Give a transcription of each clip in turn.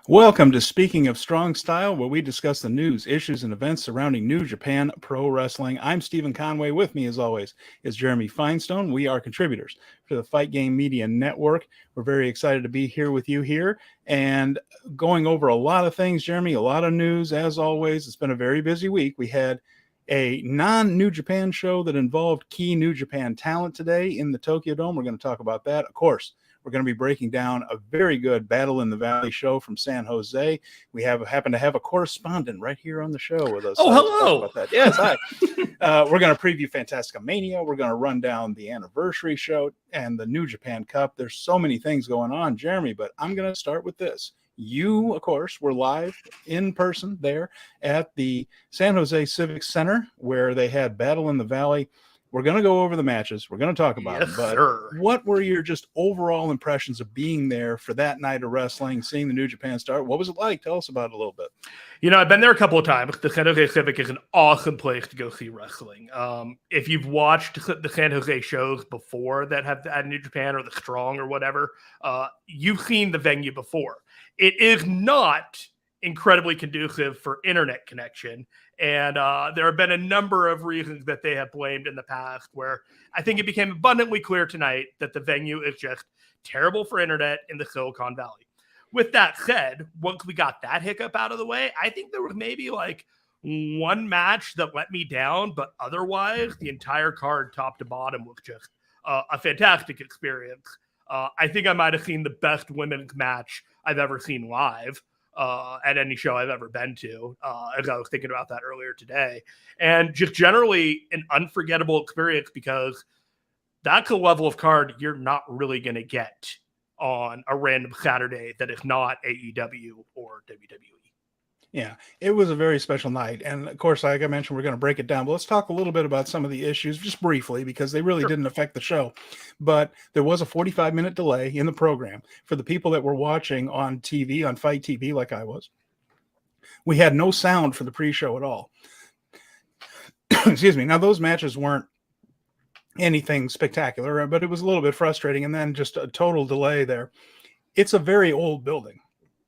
Welcome to Speaking of Strong Style, where we discuss the news, issues, and events surrounding New Japan Pro Wrestling. I'm Steven Conway. With me, as always, is Jeremy Finestone. We are contributors to the Fight Game Media Network. We're very excited to be here with you here and going over a lot of things, Jeremy, a lot of news. As always, it's been a very busy week. We had a non-New Japan show that involved key New Japan talent today in the Tokyo Dome. We're going to talk about that, of course. We're going to be breaking down a very good Battle in the Valley show from San Jose. We happen to have a correspondent right here on the show with us. Oh, hello. About that. Yes, hi. We're going to preview FantasticaMania. We're going to run down the anniversary show and the New Japan Cup. There's so many things going on, Jeremy, but I'm going to start with this. You, of course, were live in person there at the San Jose Civic Center where they had Battle in the Valley. We're going to go over the matches. We're going to talk about them. But what were your just overall impressions of being there for that night of wrestling, seeing the New Japan start? What was it like? Tell us about it a little bit. You know, I've been there a couple of times. The San Jose Civic is an awesome place to go see wrestling. If you've watched the San Jose shows before that have had New Japan or the Strong or whatever, you've seen the venue before. It is not incredibly conducive for internet connection. And there have been a number of reasons that they have blamed in the past where I think it became abundantly clear tonight that the venue is just terrible for internet in the Silicon Valley. With that said, once we got that hiccup out of the way, I think there was maybe like one match that let me down, but otherwise the entire card top to bottom was just a fantastic experience. I think I might have seen the best women's match I've ever seen live. At any show I've ever been to, as I was thinking about that earlier today. And just generally an unforgettable experience because that's a level of card you're not really going to get on a random Saturday that is not AEW or WWE. Yeah, it was a very special night. And of course, like I mentioned, we're going to break it down. But let's talk a little bit about some of the issues just briefly because they really didn't affect the show. But there was a 45-minute delay in the program for the people that were watching on TV, on Fight TV, like I was. We had no sound for the pre-show at all. Excuse me. Now, those matches weren't anything spectacular, but it was a little bit frustrating. And then just a total delay there. It's a very old building.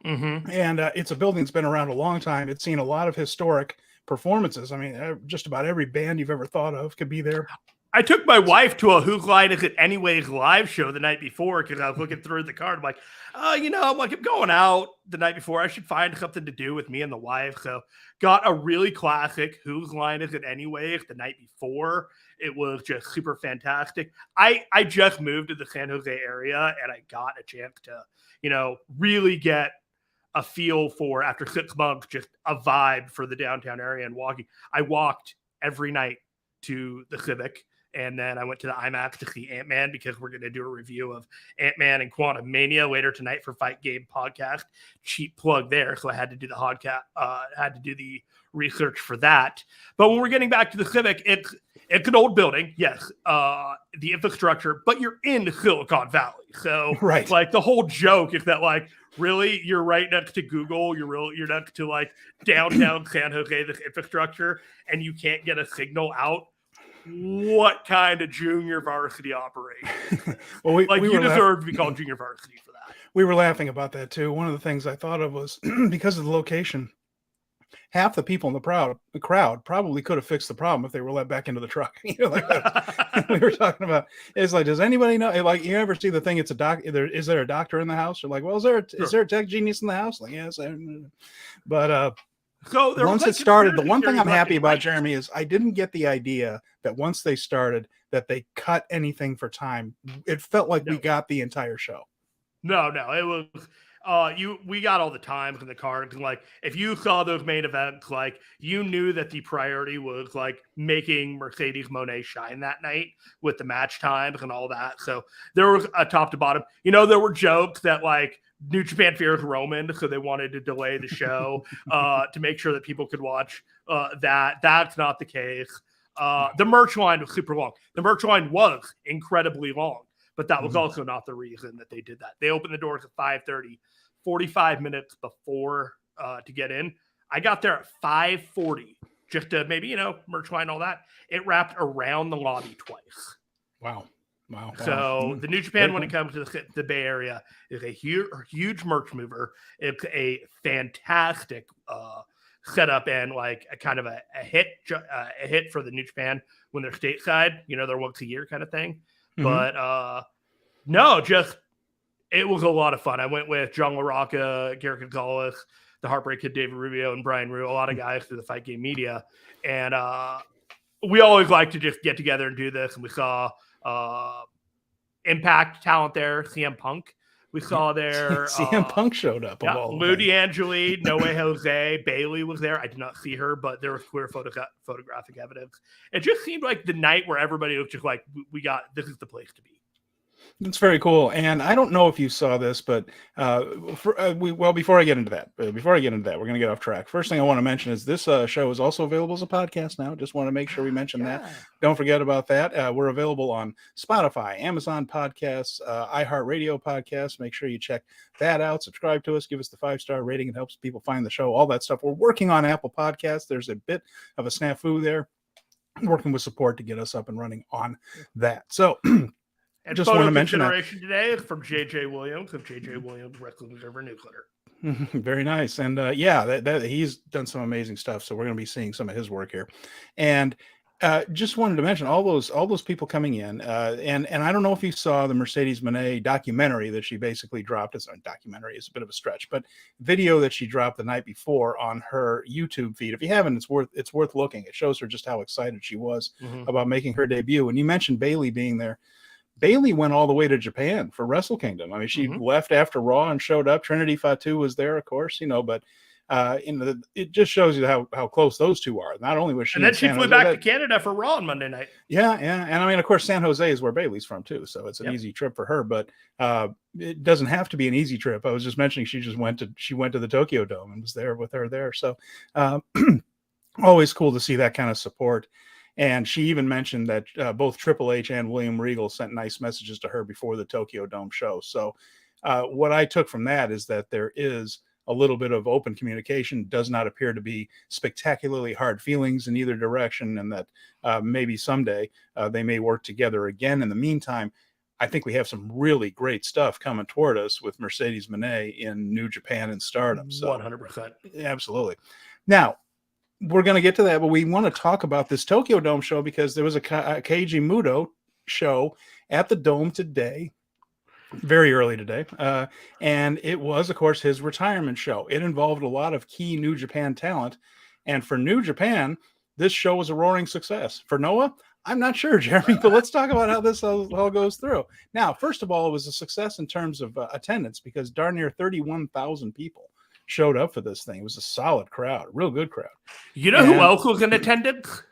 Mm-hmm. And it's a building that's been around a long time. It's seen a lot of historic performances. I mean, just about every band you've ever thought of could be there. I took my wife to a Whose Line Is It Anyways live show the night before because I was looking through the card. I'm like, I'm going out the night before. I should find something to do with me and the wife. So got a really classic Whose Line Is It Anyways the night before. It was just super fantastic. I just moved to the San Jose area and I got a chance to, really get a feel for, after 6 months, just a vibe for the downtown area and walking. I walked every night to the Civic, and then I went to the IMAX to see Ant-Man because we're going to do a review of Ant-Man and Quantum Mania later tonight for Fight Game Podcast. Cheap plug there, so I had to do the research for that. But when we're getting back to the Civic, it's an old building, yes, the infrastructure, but you're in Silicon Valley. So, right. Like, the whole joke is that, like, really, you're right next to Google. You're next to like downtown San Jose, this infrastructure, and you can't get a signal out. What kind of junior varsity operation? Well, you deserve to be called junior varsity for that. We were laughing about that too. One of the things I thought of was because of the location, half the people in the crowd probably could have fixed the problem if they were let back into the truck. We were talking about, it's like, does anybody know? Like, you ever see the thing? It's a doc. Is there a doctor in the house? Or like, well, is there a tech genius in the house? Like, yes. But so once it started, the one thing I'm happy about, Jeremy, is I didn't get the idea that once they started that they cut anything for time. It felt like we got the entire show. No, it was. We got all the times in the cards, and like if you saw those main events, like you knew that the priority was like making Mercedes Mone shine that night with the match times and all that. So there was a top to bottom. There were jokes that like New Japan fears Roman, so they wanted to delay the show to make sure that people could watch that. That's not the case. The merch line was super long. The merch line was incredibly long. But that was also not the reason that they did that. They opened the doors at 5:30, 45 minutes before to get in. I got there at 5:40 just to maybe, merch line, all that. It wrapped around the lobby twice. Wow. Wow. So the New Japan, when it comes to the Bay Area, is a huge merch mover. It's a fantastic setup and like a kind of a hit for the New Japan when they're stateside. They're once a year kind of thing. But no, just it was a lot of fun. I went with John LaRocca, Garrett Gonzalez, the Heartbreak Kid, David Rubio, and Brian Rue, a lot of guys through the Fight Game Media. And we always like to just get together and do this. And we saw Impact talent there, CM Punk. We saw there. CM Punk showed up. Yeah, Lou D'Angeli, No Way Jose, Bailey was there. I did not see her, but there was clear photographic evidence. It just seemed like the night where everybody was just like, this is the place to be. It's very cool. And I don't know if you saw this, but before I get into that, we're going to get off track. First thing I want to mention is this show is also available as a podcast now. Just want to make sure we mention that. Don't forget about that. We're available on Spotify, Amazon Podcasts, iHeartRadio Podcasts. Make sure you check that out. Subscribe to us. Give us the 5-star rating. It helps people find the show, all that stuff. We're working on Apple Podcasts. There's a bit of a snafu there. Working with support to get us up and running on that. So and just want to mention that today is from JJ Williams of JJ Williams Wrestling Observer Newsletter. Very nice. And that he's done some amazing stuff. So we're going to be seeing some of his work here. And just wanted to mention all those people coming in. And I don't know if you saw the Mercedes Mone documentary that she basically dropped. It's a documentary, it's a bit of a stretch, but video that she dropped the night before on her YouTube feed. If you haven't, it's worth looking. It shows her just how excited she was about making her debut. And you mentioned Bailey being there. Bailey went all the way to Japan for Wrestle Kingdom. I mean, she left after Raw and showed up. Trinity Fatu was there, of course, but it just shows you how close those two are. Not only was she, and then she flew back to Canada for Raw on Monday night. Yeah, and I mean, of course, San Jose is where Bailey's from too, so it's an easy trip for her. But it doesn't have to be an easy trip. I was just mentioning she went to the Tokyo Dome and was there with her there. So always cool to see that kind of support. And she even mentioned that both Triple H and William Regal sent nice messages to her before the Tokyo Dome show. So what I took from that is that there is a little bit of open communication, does not appear to be spectacularly hard feelings in either direction, and that maybe someday they may work together again. In the meantime, I think we have some really great stuff coming toward us with Mercedes Mone in New Japan and Stardom. So 100%. Absolutely. Now, we're going to get to that, but we want to talk about this Tokyo Dome show because there was a Keiji Muto show at the Dome today, very early today, and it was, of course, his retirement show. It involved a lot of key New Japan talent, and for New Japan, this show was a roaring success. For Noah, I'm not sure, Jeremy, but let's talk about how this all goes through. Now, first of all, it was a success in terms of attendance because darn near 31,000 people showed up for this thing. It was a solid crowd, a real good crowd. You know who else was in attendance?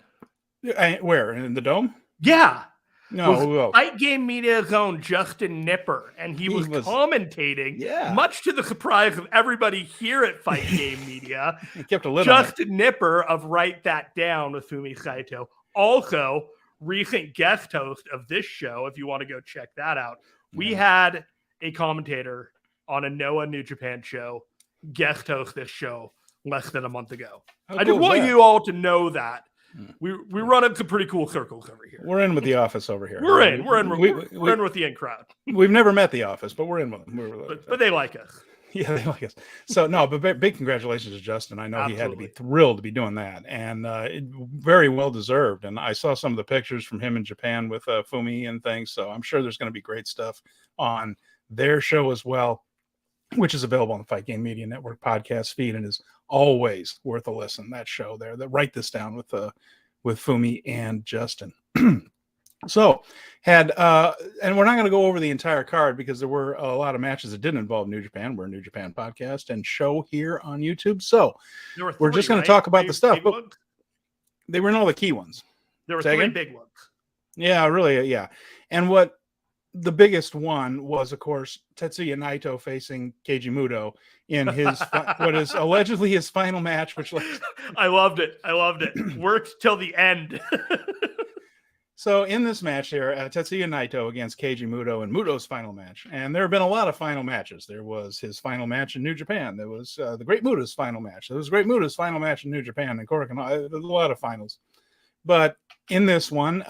Where? In the Dome? Yeah. No, who else? Fight Game Media's own Justin Nipper, and he was commentating, much to the surprise of everybody here at Fight Game Media. He kept a lid Justin Nipper of Write That Down with Fumi Saito. Also, recent guest host of this show, if you want to go check that out. We had a commentator on a Noah New Japan show guest host this show less than a month ago. I just want you all to know that we run into pretty cool circles over here. We're in with the office over here. We're in with the in crowd. We've never met the office, but we're in with them. But they like us. Yeah, they like us. So no, but big congratulations to Justin. I know he had to be thrilled to be doing that, and very well deserved. And I saw some of the pictures from him in Japan with Fumi and things. So I'm sure there's going to be great stuff on their show as well, which is available on the Fight Game Media Network podcast feed and is always worth a listen. That show there. Write this down with Fumi and Justin. So and we're not going to go over the entire card because there were a lot of matches that didn't involve New Japan. We're a New Japan podcast and show here on YouTube. So we're just going to talk about the stuff, but they were in all the key ones. There were three big ones. Yeah, really. Yeah. And the biggest one was, of course, Tetsuya Naito facing Keiji Muto in his what is allegedly his final match. Which I loved it. Worked till the end. So in this match here, Tetsuya Naito against Keiji Muto, and Muto's final match. And there have been a lot of final matches. There was his final match in New Japan. There was the Great Muta's final match. There was Great Muta's final match in New Japan and Korakuen. A lot of finals. But in this one,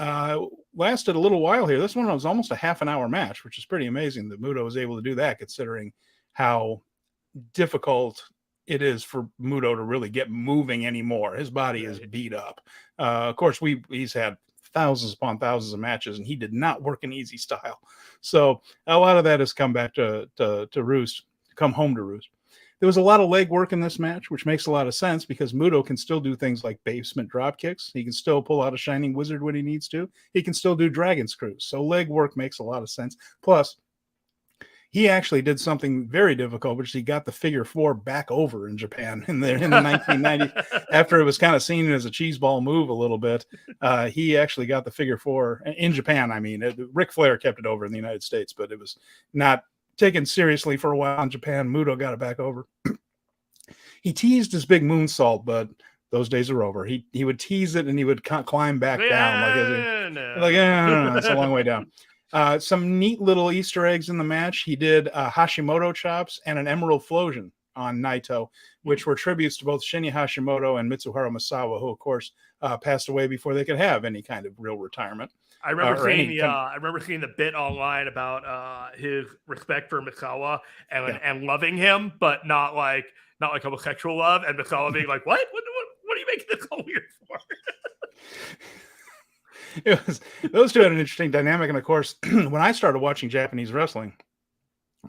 lasted a little while here. This one was almost a half an hour match, which is pretty amazing that Muto was able to do that, considering how difficult it is for Muto to really get moving anymore. His body is beat up. Of course, he's had thousands upon thousands of matches, and he did not work an easy style. So a lot of that has come back to roost, come home to roost. There was a lot of leg work in this match, which makes a lot of sense because Muto can still do things like basement drop kicks. He can still pull out a Shining Wizard when he needs to. He can still do dragon screws. So leg work makes a lot of sense. Plus, he actually did something very difficult, which he got the figure 4 back over in Japan in the 1990s. After it was kind of seen as a cheeseball move a little bit, he actually got the figure 4 in Japan. I mean, Ric Flair kept it over in the United States, but it was not taken seriously for a while in Japan. Muto got it back over. He teased his big moonsault, but those days are over. He would tease it and he would climb back down. No, it's a long way down. Some neat little Easter eggs in the match. He did Hashimoto chops and an Emerald Flosion on Naito, which were tributes to both Shinya Hashimoto and Mitsuharu Misawa, who, of course, passed away before they could have any kind of real retirement. I remember seeing the bit online about his respect for Misawa and loving him, but not like homosexual love, and Misawa being like, "What are you making this all weird for?" Those two had an interesting dynamic, and of course, when I started watching Japanese wrestling,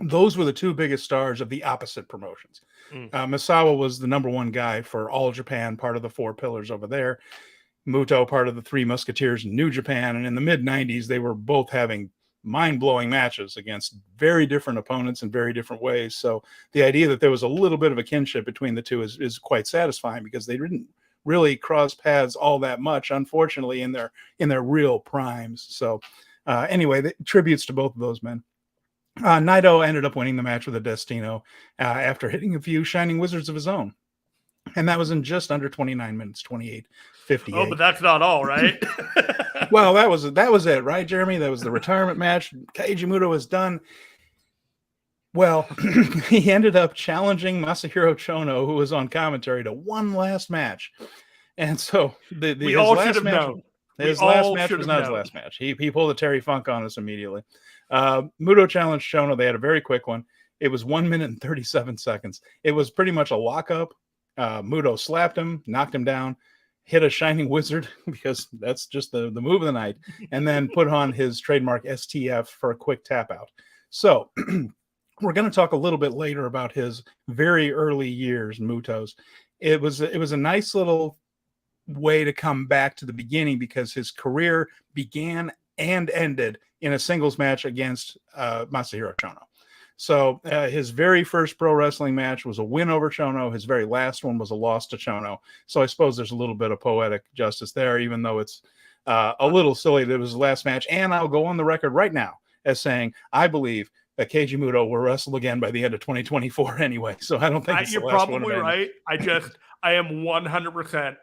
those were the two biggest stars of the opposite promotions. Misawa was the number one guy for All Japan, part of the 4 pillars over there. Muto, part of the 3 Musketeers in New Japan, and in the mid-90s, they were both having mind-blowing matches against very different opponents in very different ways. So the idea that there was a little bit of a kinship between the two is quite satisfying, because they didn't really cross paths all that much, unfortunately, in their real primes. So anyway, tributes to both of those men. Naito ended up winning the match with a Destino after hitting a few Shining Wizards of his own. And that was in just under 29 minutes, 28:58. Oh, but that's not all, right? Well, that was it, right, Jeremy? That was the retirement match. Keiji Muto was done. Well, he ended up challenging Masahiro Chono, who was on commentary, to one last match. And so his last match was not his last match. He pulled a Terry Funk on us immediately. Muto challenged Chono. They had a very quick one. It was 1 minute and 37 seconds. It was pretty much a lockup. Muto slapped him, knocked him down, hit a Shining Wizard, because that's just the move of the night, and then put on his trademark STF for a quick tap out. So we're going to talk a little bit later about his very early years, Muto's. It was a nice little way to come back to the beginning, because his career began and ended in a singles match against Masahiro Chono. So his very first pro wrestling match was a win over Chono. His very last one was a loss to Chono. So I suppose there's a little bit of poetic justice there, even though it's a little silly that it was his last match. And I'll go on the record right now as saying I believe that Keiji Muto will wrestle again by the end of 2024 anyway. So I don't think it's you're the last probably one right. I am 100%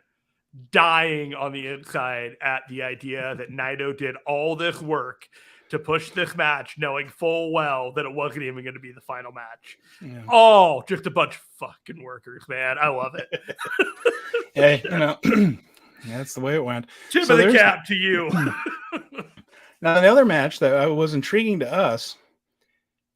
dying on the inside at the idea that Naito did all this work to push this match, knowing full well that it wasn't even going to be the final match. Yeah. Oh, just a bunch of fucking workers, man. I love it. Hey, that's the way it went. Tip of the cap to you. Now, the other match that was intriguing to us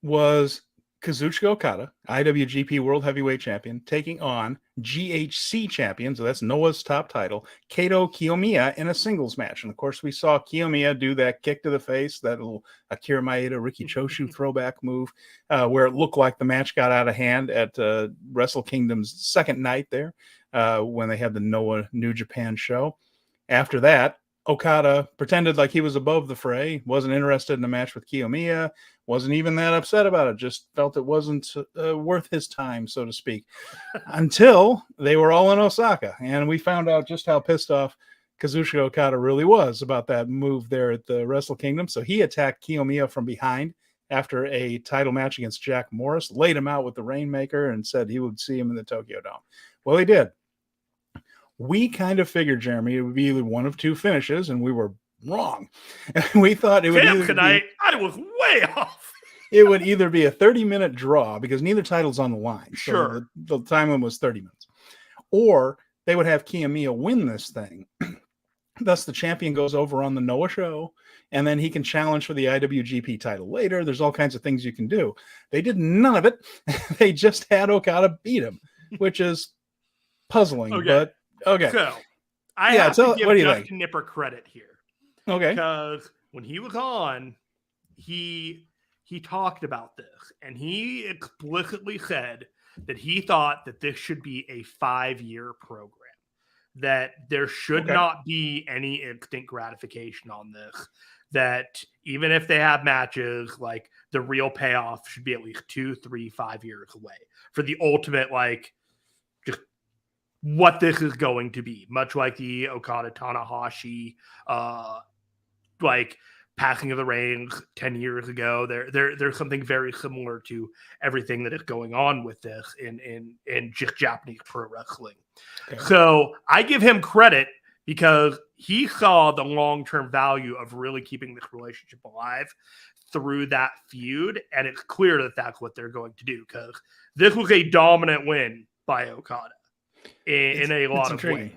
was Kazuchika Okada, IWGP World Heavyweight Champion, taking on GHC champion, so that's Noah's top title, Kaito Kiyomiya, in a singles match. And of course, we saw Kiyomiya do that kick to the face, that little Akira Maeda, Riki Choshu throwback move, where it looked like the match got out of hand at Wrestle Kingdom's second night there, when they had the Noah New Japan show. After that, Okada pretended like he was above the fray, wasn't interested in a match with Kiyomiya, wasn't even that upset about it, just felt it wasn't worth his time, so to speak, until they were all in Osaka. And we found out just how pissed off Kazuchika Okada really was about that move there at the Wrestle Kingdom. So he attacked Kiyomiya from behind after a title match against Jack Morris, laid him out with the Rainmaker, and said he would see him in the Tokyo Dome. Well, he did. We kind of figured, Jeremy, it would be either one of two finishes, and we were wrong. We thought it would I was way off. It would either be a 30-minute draw, because neither title's on the line. Sure. So the time limit was 30 minutes. Or they would have Kiyomiya win this thing. Thus, the champion goes over on the Noah show, and then he can challenge for the IWGP title later. There's all kinds of things you can do. They did none of it. They just had Okada beat him, which is puzzling. Okay. But okay. So I have to give Jeff Knipper credit here. Okay. Because when he was on, he talked about this, and he explicitly said that he thought that this should be a 5-year program, that there should not be any instant gratification on this, that even if they have matches, like the real payoff should be at least 2, 3, 5 years away for the ultimate, like, just what this is going to be, much like the Okada Tanahashi, like, passing of the reins 10 years ago. There's something very similar to everything that is going on with this in just Japanese pro wrestling. Okay. So I give him credit because he saw the long-term value of really keeping this relationship alive through that feud. And it's clear that that's what they're going to do, because this was a dominant win by Okada. In a lot of ways.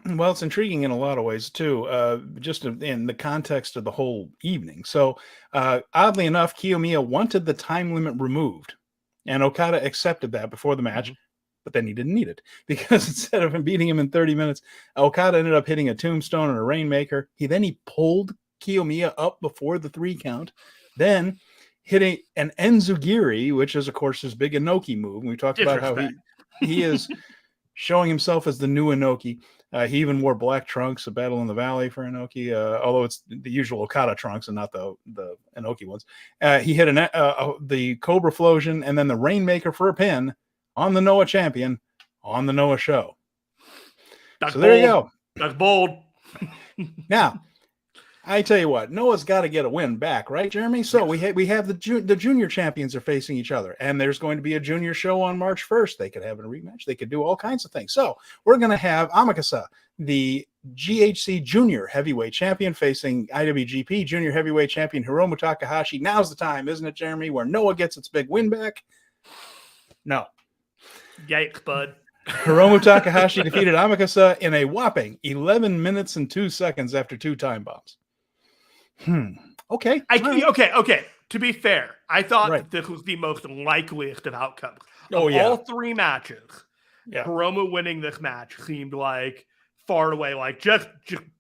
Well, it's intriguing in a lot of ways too, just in the context of the whole evening. So oddly enough, Kiyomiya wanted the time limit removed, and Okada accepted that before the match, but then he didn't need it, because instead of him beating him in 30 minutes, Okada ended up hitting a tombstone and a rainmaker. He pulled Kiyomiya up before the 3 count, then hitting an Enzugiri, which is of course his big Inoki move. We talked about how he is showing himself as the new Inoki. He even wore black trunks, a Battle in the Valley for Inoki, although it's the usual Okada trunks and not the Inoki ones. He hit the Cobra Flosion and then the Rainmaker for a pin on the Noah champion on the Noah show. There you go. That's bold. Now, I tell you what, Noah's got to get a win back, right, Jeremy? So we have the junior champions are facing each other, and there's going to be a junior show on March 1st. They could have a rematch. They could do all kinds of things. So we're going to have Amakasa, the GHC junior heavyweight champion, facing IWGP junior heavyweight champion Hiromu Takahashi. Now's the time, isn't it, Jeremy, where Noah gets its big win back? No. Yikes, bud. Hiromu Takahashi defeated Amakasa in a whopping 11 minutes and 2 seconds after 2 time bombs. Okay. Okay. To be fair, I thought that this was the most likeliest of outcomes. All 3 matches, Hiromu winning this match seemed like far away. Like just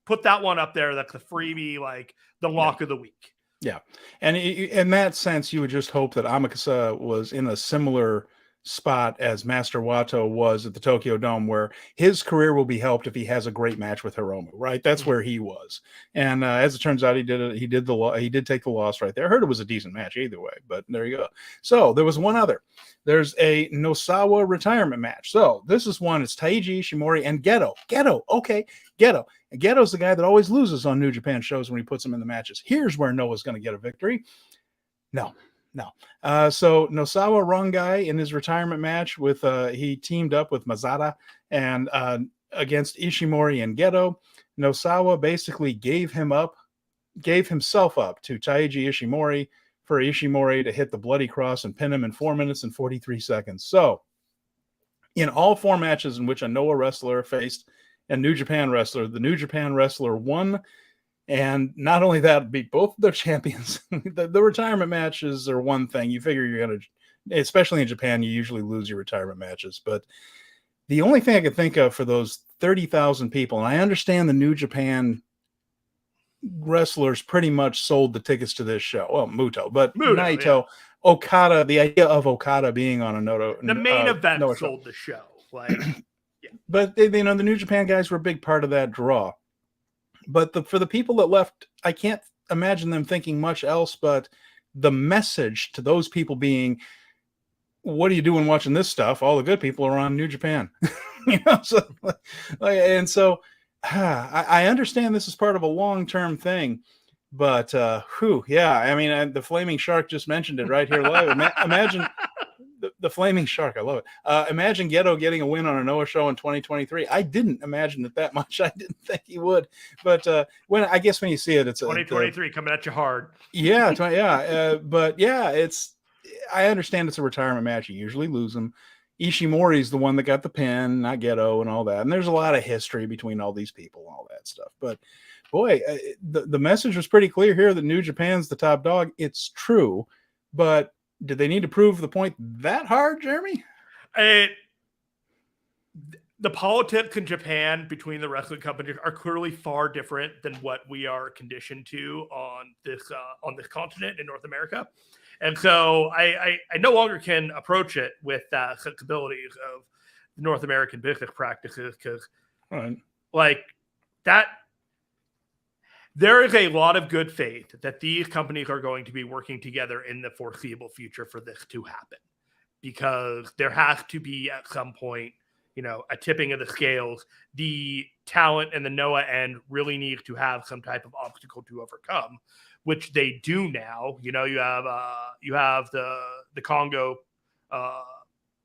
put that one up there. That's the freebie, like the lock of the week. Yeah, and in that sense, you would just hope that Amakasa was in a similar spot as Master Wato was at the Tokyo Dome, where his career will be helped if he has a great match with Hiromu, right? That's where he was. And as it turns out, he did take the loss right there. I heard it was a decent match either way, but there you go. So there was one other. There's a Nosawa retirement match. So this is one. It's Taiji, Ishimori, and Geto. Okay, Geto. And Geto's the guy that always loses on New Japan shows when he puts them in the matches. Here's where Noah's going to get a victory. No. So Nosawa Rongai in his retirement match he teamed up with Mazada and against Ishimori and Geto. Nosawa basically gave himself up to Taiji Ishimori for Ishimori to hit the bloody cross and pin him in 4 minutes and 43 seconds. So in all 4 matches in which a Noah wrestler faced a New Japan wrestler, the New Japan wrestler won. And not only that, beat both of their champions. the retirement matches are one thing. You figure you're going to, especially in Japan, you usually lose your retirement matches. But the only thing I could think of for those 30,000 people, and I understand the New Japan wrestlers pretty much sold the tickets to this show. Well, Muto, but Naito, Okada, the idea of Okada being on a Noto. The main event sold the show. Like, But, the New Japan guys were a big part of that draw. But for the people that left, I can't imagine them thinking much else but the message to those people being, what are you doing watching this stuff? All the good people are on New Japan. I understand this is part of a long-term thing, but I mean, the Flaming Shark just mentioned it right here live. Imagine the Flaming Shark. I love it. Imagine Geto getting a win on a Noah show in 2023. I didn't imagine it that much. I didn't think he would. But when you see it, it's 2023 coming at you hard. I understand it's a retirement match. You usually lose them. Ishimori's the one that got the pin, not Geto, and all that. And there's a lot of history between all these people and all that stuff. But boy, the message was pretty clear here that New Japan's the top dog. It's true, but did they need to prove the point that hard, Jeremy? The politics in Japan between the wrestling companies are clearly far different than what we are conditioned to on this continent in North America. And so I no longer can approach it with sensibilities of North American business practices because like that, there is a lot of good faith that these companies are going to be working together in the foreseeable future for this to happen, because there has to be at some point, a tipping of the scales. The talent and the Noah end really need to have some type of obstacle to overcome, which they do now. You have the Congo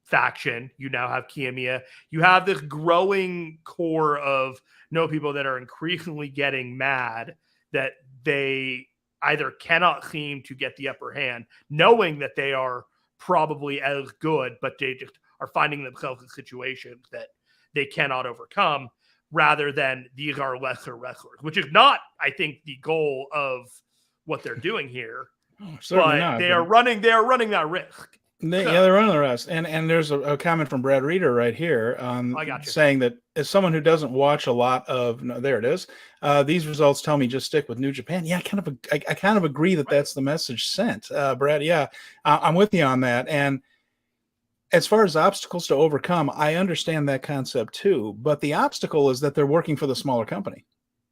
faction. You now have Kiyomiya. You have this growing core of people that are increasingly getting mad that they either cannot seem to get the upper hand, knowing that they are probably as good, but they just are finding themselves in situations that they cannot overcome, rather than these are lesser wrestlers, which is not, I think, the goal of what they're doing here. Certainly but not, they are running that risk. They're running the rest. And there's a comment from Brad Reeder right here saying that as someone who doesn't watch a lot of, there it is, these results tell me just stick with New Japan. Yeah, I kind of agree that that's the message sent. Brad, yeah, I'm with you on that. And as far as obstacles to overcome, I understand that concept too. But the obstacle is that they're working for the smaller company.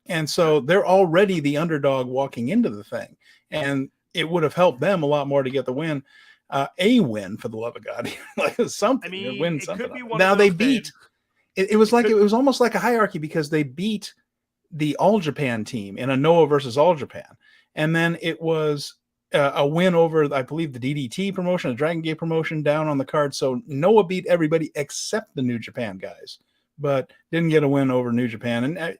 And so they're already the underdog walking into the thing. And it would have helped them a lot more to get the win. A win, for the love of God, like something. I mean, win it something. could be one now of they those beat. Things. It was almost like a hierarchy, because they beat the All Japan team in a Noah versus All Japan, and then it was a win over, I believe, the DDT promotion, the Dragon Gate promotion down on the card. So Noah beat everybody except the New Japan guys, but didn't get a win over New Japan. And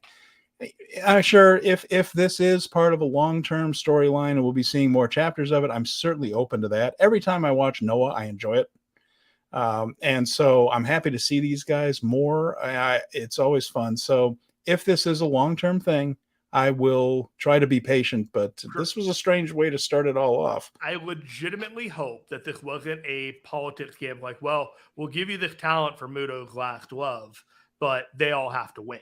I'm sure if this is part of a long-term storyline and we'll be seeing more chapters of it, I'm certainly open to that. Every time I watch Noah, I enjoy it. And so I'm happy to see these guys more. It's always fun. So if this is a long-term thing, I will try to be patient, but this was a strange way to start it all off. I legitimately hope that this wasn't a politics game like, well, we'll give you this talent for Muto's last love, but they all have to win.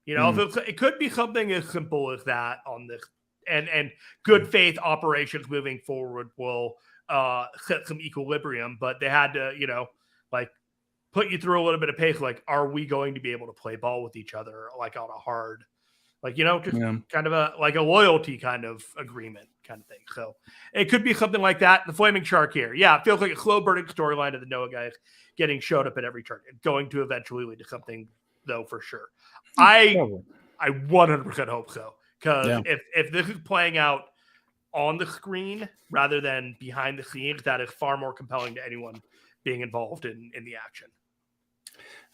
It could be something as simple as that on this, and good faith operations moving forward will set some equilibrium, but they had to, put you through a little bit of pace. Like, are we going to be able to play ball with each other, like on a hard, kind of a loyalty kind of agreement kind of thing. So it could be something like that. The Flaming Shark here. Yeah. It feels like a slow burning storyline of the Noah guys getting showed up at every turn and going to eventually lead to something, though, for sure. I 100% hope so. Because if this is playing out on the screen rather than behind the scenes, that is far more compelling to anyone being involved in the action.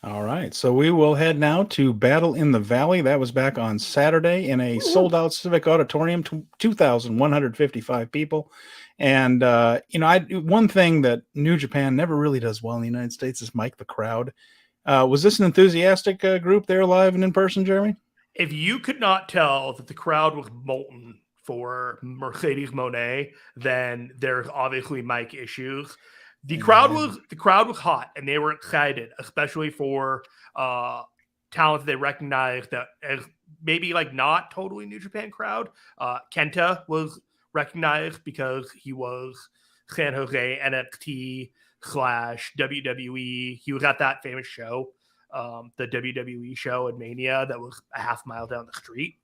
All right, so we will head now to Battle in the Valley. That was back on Saturday in a sold-out Civic Auditorium, 2,155 people. And, one thing that New Japan never really does well in the United States is mic the crowd. Was this an enthusiastic group there live and in person, Jeremy? If you could not tell that the crowd was molten for Mercedes Mone, then there's obviously mic issues. The crowd was hot, and they were excited, especially for talent they recognized that as maybe not totally New Japan crowd. KENTA was recognized because he was San Jose NXT / WWE. He was at that famous show, the WWE show in Mania that was a half mile down the street.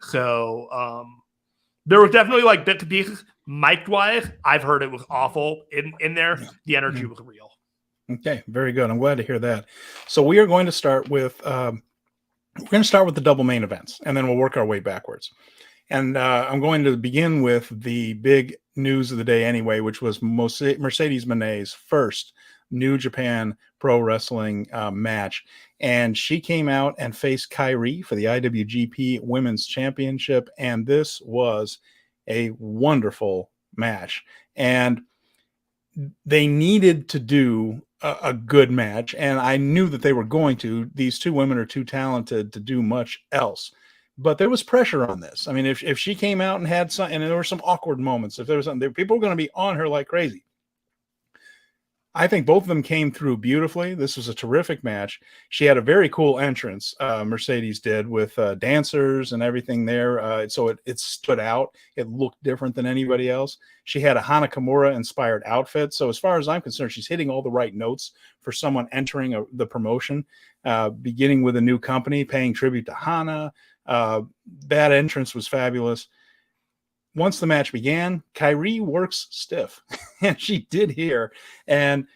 So there was definitely bits and pieces. Mic wise, I've heard it was awful in there. The energy was real. Okay, very good. I'm glad to hear that. So we are going to start with the double main events, and then we'll work our way backwards. And I'm going to begin with the big news of the day anyway, which was Mercedes Mone's first New Japan Pro Wrestling match. And she came out and faced Kairi for the IWGP Women's Championship. And this was a wonderful match. And they needed to do a good match. And I knew that they were going to. These two women are too talented to do much else. but there was pressure on this. I mean, if she came out and had some, and there were some awkward moments, if there was something, people were going to be on her like crazy. I think both of them came through beautifully. This was a terrific match. She had a very cool entrance, Mercedes did, with dancers and everything there. So it stood out. It looked different than anybody else. She had a Hana Kimura-inspired outfit. So as far as I'm concerned, she's hitting all the right notes for someone entering the promotion, beginning with a new company, paying tribute to Hana. That entrance was fabulous. Once the match began, Kairi works stiff, and she did here. And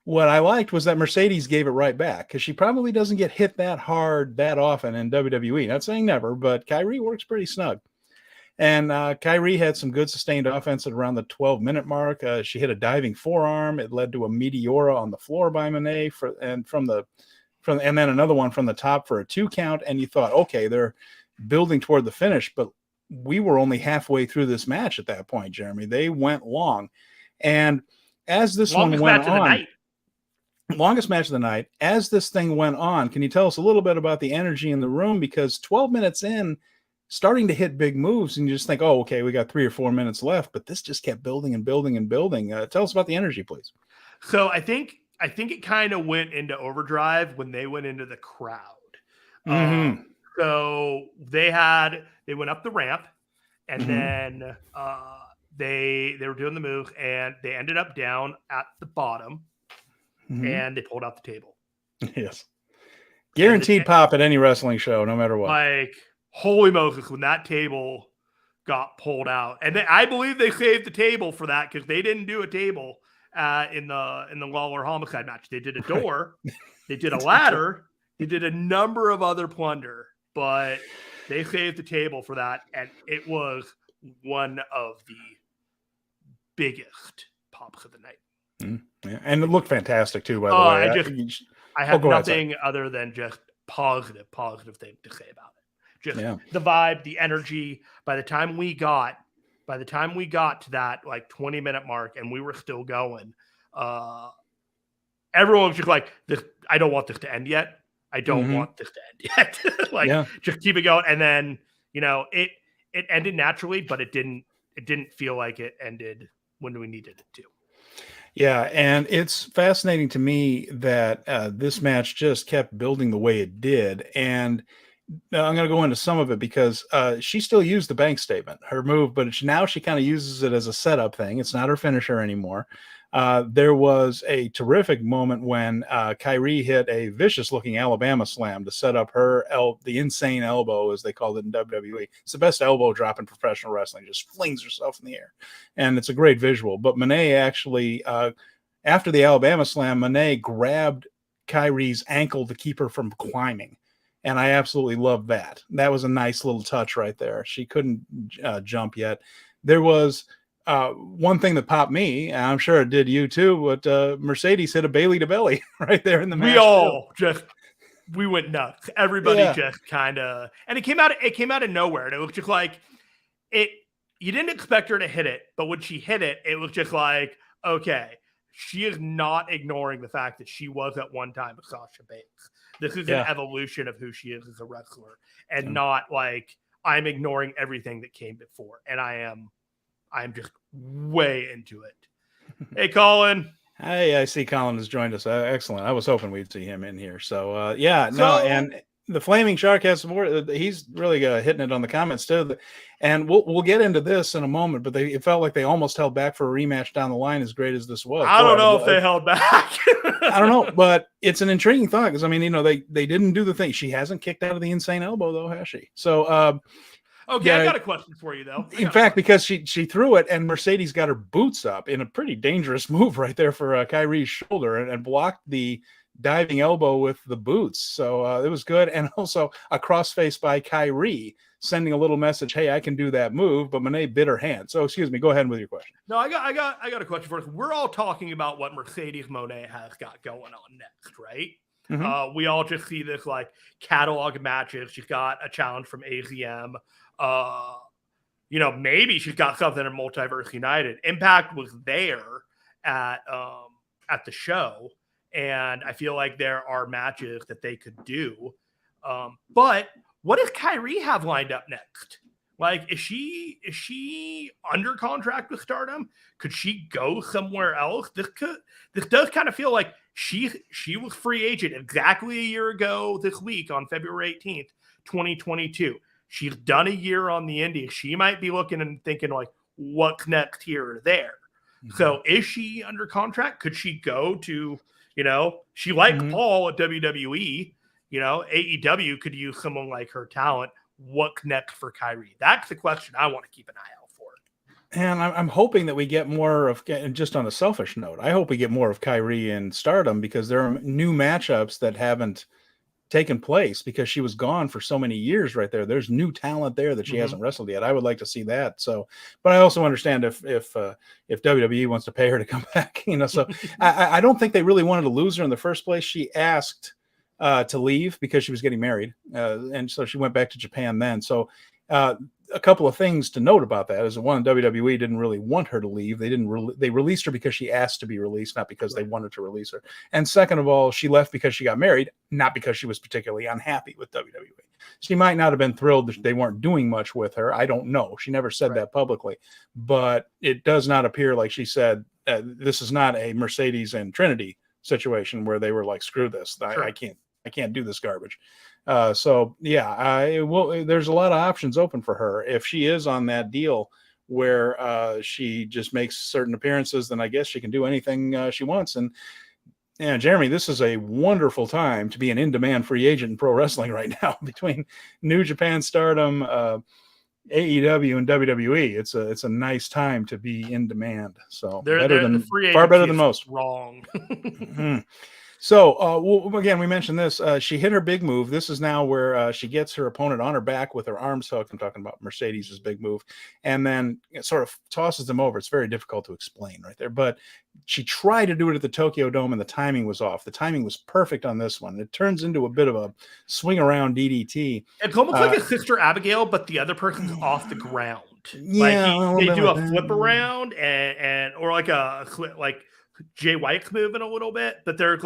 what I liked was that Mercedes gave it right back, because she probably doesn't get hit that hard that often in WWE. Not saying never, but Kairi works pretty snug. And Kairi had some good sustained offense at around the 12-minute mark. She hit a diving forearm. It led to a Meteora on the floor by Mone, and then another one from the top for a 2 count. And you thought, okay, they're building toward the finish, but we were only halfway through this match at that point, Jeremy. They went long. And as this one went on, longest match of the night, as this thing went on, can you tell us a little bit about the energy in the room? Because 12 minutes in, starting to hit big moves, and you just think, oh, okay, we got 3 or 4 minutes left, but this just kept building and building and building. Tell us about the energy, please. So I think it kind of went into overdrive when they went into the crowd. Mm-hmm. So they went up the ramp, and then they were doing the move, and they ended up down at the bottom, and they pulled out the table. Yes. Guaranteed pop at any wrestling show, no matter what. Like, holy Moses, when that table got pulled out. And I believe they saved the table for that, because they didn't do a table in the Lawler Homicide match. They did a door, they did a ladder, they did a number of other plunder. But they saved the table for that, and it was one of the biggest pops of the night. Yeah. And it looked fantastic too, by the way. I have nothing other than just positive things to say about it. Just the vibe, the energy. By the time we got to that like 20-minute mark, and we were still going, everyone was just like, "This, I don't want this to end yet. I don't want this to end yet." Just keep it going. And then, it ended naturally, but it didn't feel like it ended when we needed it to. Yeah. And it's fascinating to me that this match just kept building the way it did. And I'm going to go into some of it, because she still used the bank statement, her move, but now she kind of uses it as a setup thing. It's not her finisher anymore. There was a terrific moment when Kairi hit a vicious-looking Alabama slam to set up the insane elbow, as they called it in WWE. It's the best elbow drop in professional wrestling. Just flings herself in the air, and it's a great visual. But Mone actually, after the Alabama slam, Mone grabbed Kairi's ankle to keep her from climbing. And I absolutely love that. That was a nice little touch right there. She couldn't jump yet. There was one thing that popped me, and I'm sure it did you too, but Mercedes hit a Bailey to belly right there in the match. We went nuts. Everybody just kind of, and it came out of nowhere. And it was just like, you didn't expect her to hit it, but when she hit it, it was just like, okay, she is not ignoring the fact that she was at one time a Sasha Banks. This is an evolution of who she is as a wrestler, and not like I'm ignoring everything that came before. And I'm just way into it. Hey, Colin. Hey, I see Colin has joined us. Excellent. I was hoping we'd see him in here. So, and the Flaming Shark has some more. He's really hitting it on the comments too. And we'll get into this in a moment, but it felt like they almost held back for a rematch down the line, as great as this was. I don't know if they held back. I don't know, but it's an intriguing thought, because, I mean, they didn't do the thing. She hasn't kicked out of the insane elbow, though, has she? So, okay, I got a question for you, though. In fact, because she threw it, and Mercedes got her boots up in a pretty dangerous move right there for Kairi's shoulder, and blocked the diving elbow with the boots. So it was good. And also a crossface by Kairi, sending a little message, hey, I can do that move, but Mone bit her hand. So excuse me, go ahead with your question. No, I got a question for us. We're all talking about what Mercedes Mone has got going on next, right? Mm-hmm. We all just see this like catalog of matches. She's got a challenge from AZM. Maybe she's got something in Multiverse United. Impact was there at the show, and I feel like there are matches that they could do. But what does Kairi have lined up next? Like, is she under contract with Stardom? Could she go somewhere else? This does kind of feel like she was free agent exactly a year ago this week on February 18th, 2022. She's done a year on the Indies. She might be looking and thinking like, what's next here or there? Mm-hmm. So is she under contract? Could she go to, she liked Paul at WWE, AEW could use someone like her talent. What's next for Kairi? That's the question I want to keep an eye out for. And I'm hoping that we get more of, just on a selfish note, I hope we get more of Kairi in Stardom, because there are new matchups that haven't taken place because she was gone for so many years right there. There's new talent there that she hasn't wrestled yet. I would like to see that. So, but I also understand if WWE wants to pay her to come back, so I don't think they really wanted to lose her in the first place. She asked to leave because she was getting married. And so she went back to Japan then. So a couple of things to note about that is, one, WWE didn't really want her to leave. They they released her because she asked to be released, not because they wanted to release her. And second of all, she left because she got married, not because she was particularly unhappy with WWE. She might not have been thrilled that they weren't doing much with her. I don't know. She never said that publicly, but it does not appear like she said, this is not a Mercedes and Trinity situation where they were like, screw this. I can't do this garbage. So yeah, there's a lot of options open for her. If she is on that deal where she just makes certain appearances, then I guess she can do anything she wants. And Jeremy, this is a wonderful time to be an in-demand free agent in pro wrestling right now between New Japan, Stardom, AEW, and WWE. It's a nice time to be in demand. So far better than most. Wrong. So, again, we mentioned this. She hit her big move. This is now where she gets her opponent on her back with her arms hooked. I'm talking about Mercedes' big move. And then it sort of tosses them over. It's very difficult to explain right there. But she tried to do it at the Tokyo Dome, and the timing was off. The timing was perfect on this one. It turns into a bit of a swing around DDT. It's almost like a Sister Abigail, but the other person's off the ground. Yeah, they do a flip around or like like Jay White's moving a little bit, but there's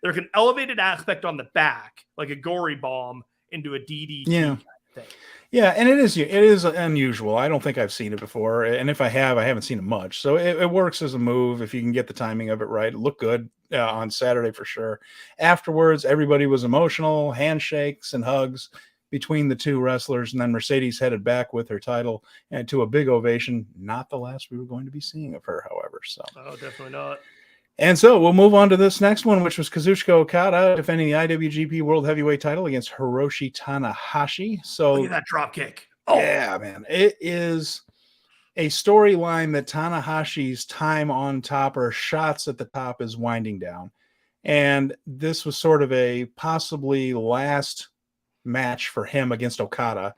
there's an elevated aspect on the back, like a gory bomb into a DDT kind of thing. Yeah, and it is unusual. I don't think I've seen it before, and if I have, I haven't seen it much. So it works as a move if you can get the timing of it right. It looked good on Saturday for sure. Afterwards, everybody was emotional, handshakes and hugs between the two wrestlers, and then Mercedes headed back with her title and to a big ovation. Not the last we were going to be seeing of her, however. So, definitely not. And so we'll move on to this next one, which was Kazuchika Okada defending the IWGP World Heavyweight title against Hiroshi Tanahashi. So look at that drop kick. Oh yeah, man, it is a storyline that Tanahashi's time on top, or shots at the top, is winding down, and this was sort of a possibly last match for him against Okada,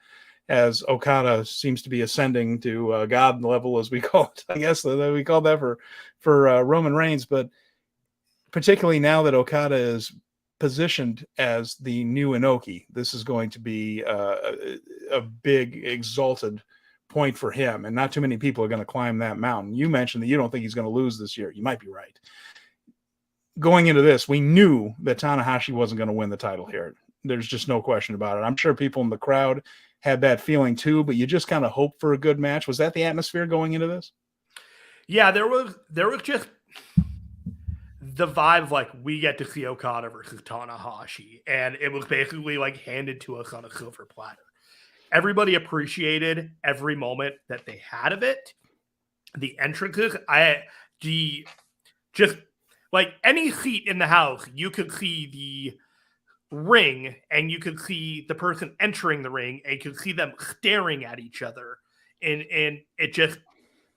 as Okada seems to be ascending to God level, as we call it. I guess we call that for Roman Reigns, but particularly now that Okada is positioned as the new Inoki, this is going to be a big exalted point for him, and not too many people are going to climb that mountain. You mentioned that you don't think he's going to lose this year. You might be right. Going into this, we knew that Tanahashi wasn't going to win the title here. There's just no question about it. I'm sure people in the crowd had that feeling too, but you just kind of hope for a good match. Was that the atmosphere going into this? Yeah, there was just the vibe of like, we get to see Okada versus Tanahashi, and it was basically like handed to us on a silver platter. Everybody appreciated every moment that they had of it. The entrances, just like any seat in the house, you could see the ring and you could see the person entering the ring and you could see them staring at each other, and it just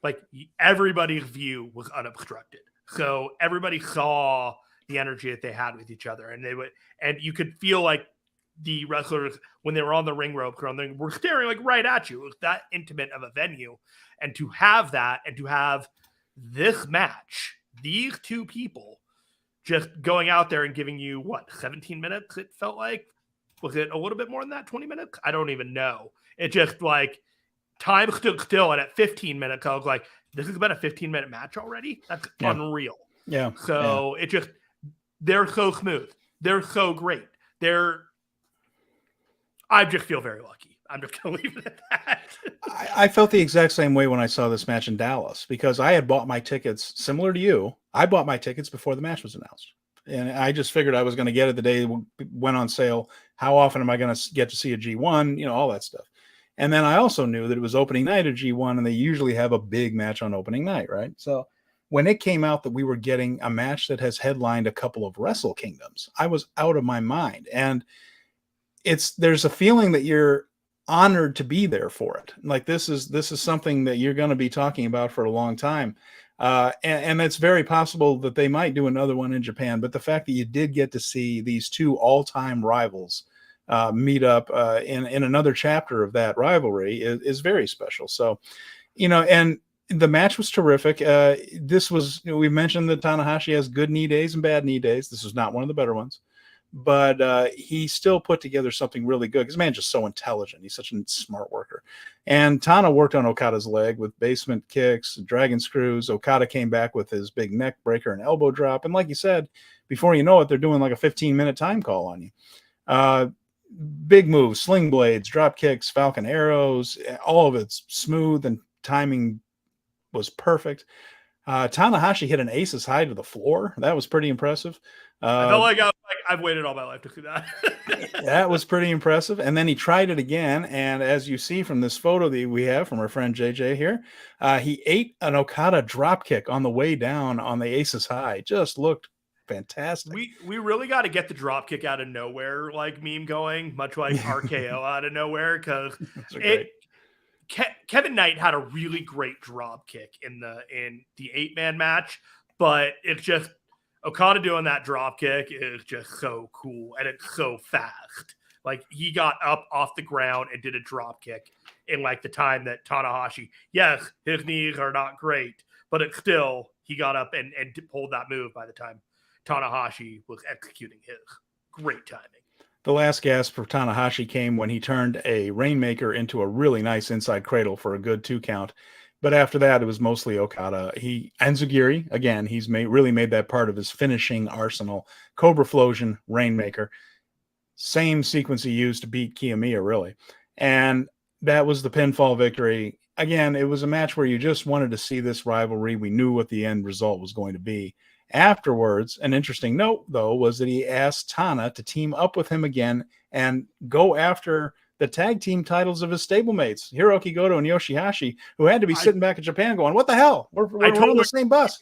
like everybody's view was unobstructed, so everybody saw the energy that they had with each other, and you could feel like the wrestlers, when they were on the ring ropes or on the, were staring like right at you. It was that intimate of a venue, and to have that, and to have this match, these two people just going out there and giving you, 17 minutes, it felt like? Was it a little bit more than that, 20 minutes? I don't even know. It just, like, time stood still, and at 15 minutes, I was like, this has been a 15-minute match already? That's unreal. Yeah. So it just, they're so smooth. They're so great. I just feel very lucky. I'm just going to leave it at that. I felt the exact same way when I saw this match in Dallas, because I had bought my tickets similar to you. I bought my tickets before the match was announced. And I just figured I was going to get it the day it went on sale. How often am I going to get to see a G1? All that stuff. And then I also knew that it was opening night of G1, and they usually have a big match on opening night, right? So when it came out that we were getting a match that has headlined a couple of Wrestle Kingdoms, I was out of my mind. And there's a feeling that you're honored to be there for it. Like this is something that you're going to be talking about for a long time. And it's very possible that they might do another one in Japan, but the fact that you did get to see these two all-time rivals meet up in another chapter of that rivalry is very special. So, and the match was terrific. This was, we mentioned that Tanahashi has good knee days and bad knee days. This was not one of the better ones, but he still put together something really good. This man's just so intelligent. He's such a smart worker. And Tana worked on Okada's leg with basement kicks, dragon screws. Okada came back with his big neck breaker and elbow drop. And like you said, before you know it, they're doing like a 15-minute time call on you. Big moves, sling blades, drop kicks, falcon arrows, all of it's smooth, and timing was perfect. Tanahashi hit an aces high to the floor. That was pretty impressive. I felt like I've waited all my life to see that. That was pretty impressive. And then he tried it again. And as you see from this photo that we have from our friend JJ here, he ate an Okada drop kick on the way down on the aces high. Just looked fantastic. We really got to get the drop kick out of nowhere like meme going, much like RKO out of nowhere, because Kevin Knight had a really great drop kick in the 8-man match, but it's just Okada doing that drop kick is just so cool, and it's so fast. Like, he got up off the ground and did a drop kick in like the time that Tanahashi, yes, his knees are not great, but it's still, he got up and pulled that move by the time Tanahashi was executing his. Great timing. The last gasp for Tanahashi came when he turned a Rainmaker into a really nice inside cradle for a good 2 count. But after that, it was mostly Okada. Enziguri, again, he's really made that part of his finishing arsenal. Cobra Flosion, Rainmaker. Same sequence he used to beat Kiyomiya, really. And that was the pinfall victory. Again, it was a match where you just wanted to see this rivalry. We knew what the end result was going to be. Afterwards, an interesting note, though, was that he asked Tana to team up with him again and go after the tag team titles of his stablemates, Hiroki Goto and Yoshihashi, who had to be sitting back in Japan going, what the hell? We're on the same bus.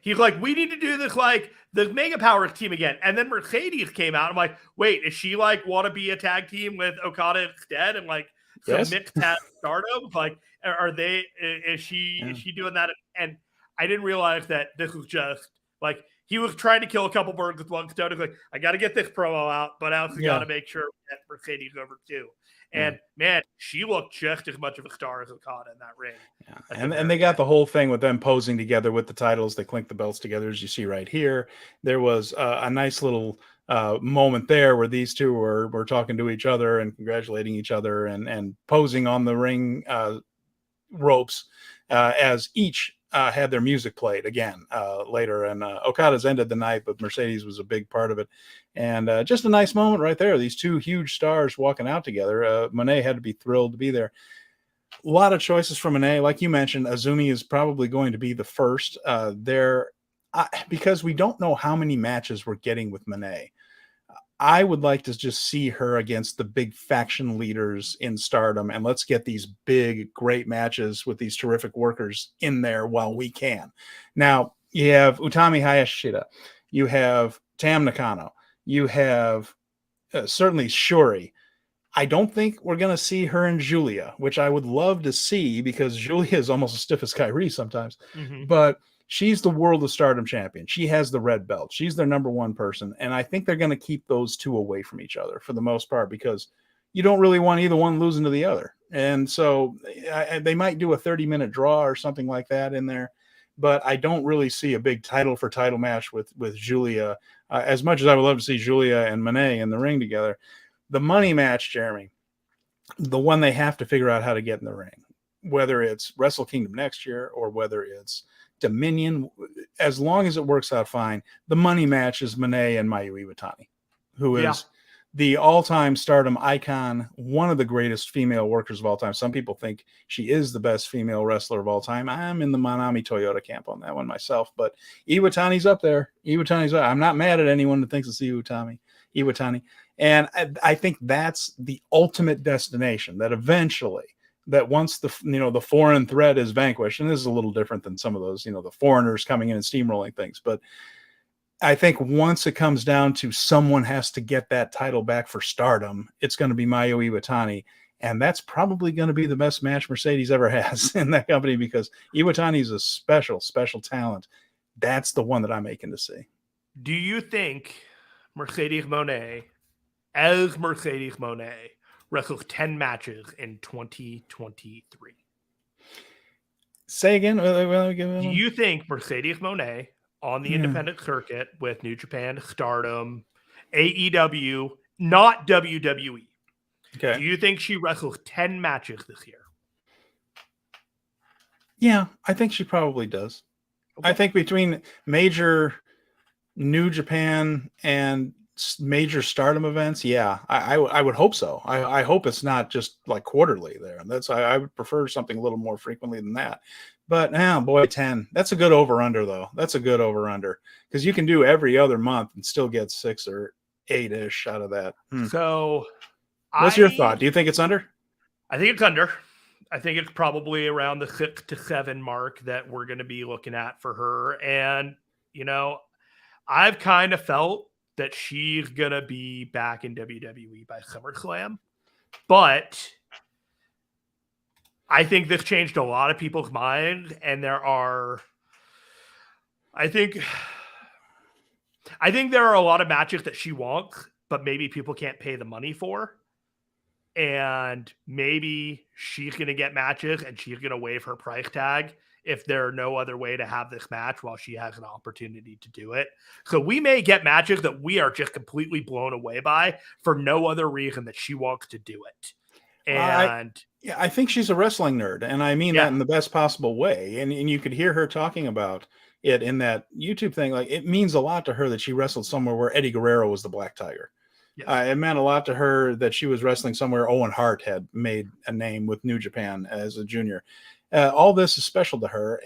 He's like, we need to do this like the Mega Powers team again. And then Mercedes came out. I'm like, wait, is she like want to be a tag team with Okada instead? And like some mixed tag stardom? Like, is she doing that? And I didn't realize that this was just like he was trying to kill a couple birds with one stone. He's like, I got to get this promo out, but I also got to make sure we get Mercedes over too. And man, she looked just as much of a star as Okada in that ring. Yeah. And they got the whole thing with them posing together with the titles. They clinked the belts together, as you see right here. There was a nice little moment there where these two were talking to each other and congratulating each other and posing on the ring ropes as each had their music played again later. And Okada's ended the night, but Mercedes was a big part of it. And just a nice moment right there. These two huge stars walking out together. Monet had to be thrilled to be there. A lot of choices from Monet. Like you mentioned, Azumi is probably going to be the first because we don't know how many matches we're getting with Monet. I would like to just see her against the big faction leaders in Stardom, and let's get these big, great matches with these terrific workers in there while we can. Now, you have Utami Hayashida. You have Tam Nakano. You have certainly Shuri. I don't think we're going to see her and Julia, which I would love to see because Julia is almost as stiff as Kairi sometimes. Mm-hmm. But she's the World of Stardom champion. She has the red belt. She's their number one person. And I think they're going to keep those two away from each other for the most part because you don't really want either one losing to the other. And so they might do a 30-minute draw or something like that in there. But I don't really see a big title for title match with Julia. As much as I would love to see Julia and Monet in the ring together. The money match, Jeremy, the one they have to figure out how to get in the ring, whether it's Wrestle Kingdom next year or whether it's Dominion, as long as it works out fine, the money match is Monet and Mayu Iwatani, who is the all-time Stardom icon, one of the greatest female workers of all time. Some people think she is the best female wrestler of all time. I'm in the Manami Toyota camp on that one myself, but Iwatani's up there. I'm not mad at anyone that thinks it's Iwatani. And I think that's the ultimate destination, that eventually, that once the foreign threat is vanquished, and this is a little different than some of those, the foreigners coming in and steamrolling things, but I think once it comes down to someone has to get that title back for Stardom, it's going to be Mayu Iwatani. And that's probably going to be the best match Mercedes ever has in that company, because Iwatani is a special, special talent. That's the one that I'm aching to see. Do you think Mercedes Mone, as Mercedes Mone, wrestled 10 matches in 2023? Say again? Do you think Mercedes Mone on the independent circuit with New Japan, Stardom, AEW, not WWE, okay, do you think she wrestles 10 matches this year? Yeah, I think she probably does. Okay. I think between major New Japan and major Stardom events, yeah, I would hope so. I hope it's not just like quarterly there. I would prefer something a little more frequently than that. But boy, 10. That's a good over-under, though. That's a good over-under, because you can do every other month and still get 6 or 8-ish out of that. So what's your thought? Do you think it's under? I think it's under. I think it's probably around the 6 to 7 mark that we're going to be looking at for her. And, I've kind of felt that she's going to be back in WWE by SummerSlam. But I think this changed a lot of people's minds. And I think there are a lot of matches that she wants, but maybe people can't pay the money for. And maybe she's going to get matches and she's going to waive her price tag if there's no other way to have this match while she has an opportunity to do it. So we may get matches that we are just completely blown away by for no other reason that she wants to do it. And I think she's a wrestling nerd, and I mean that in the best possible way. And you could hear her talking about it in that YouTube thing. Like, it means a lot to her that she wrestled somewhere where Eddie Guerrero was the Black Tiger. Yes. It meant a lot to her that she was wrestling somewhere Owen Hart had made a name with New Japan as a junior. All this is special to her,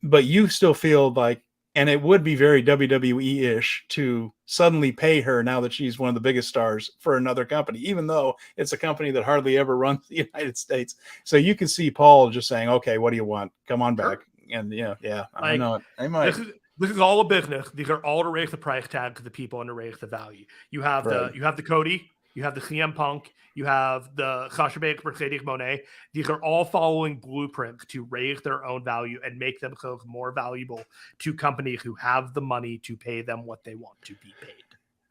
but you still feel like, and it would be very WWE-ish to suddenly pay her now that she's one of the biggest stars for another company, even though it's a company that hardly ever runs the United States. So you can see Paul just saying, "Okay, what do you want? Come on back." And I know it. I might. This is all a business. These are all to raise the price tag to the people and to raise the value. You have the Cody, you have the CM Punk, you have the Sasha Banks, Mercedes Mone. These are all following blueprints to raise their own value and make themselves more valuable to companies who have the money to pay them what they want to be paid.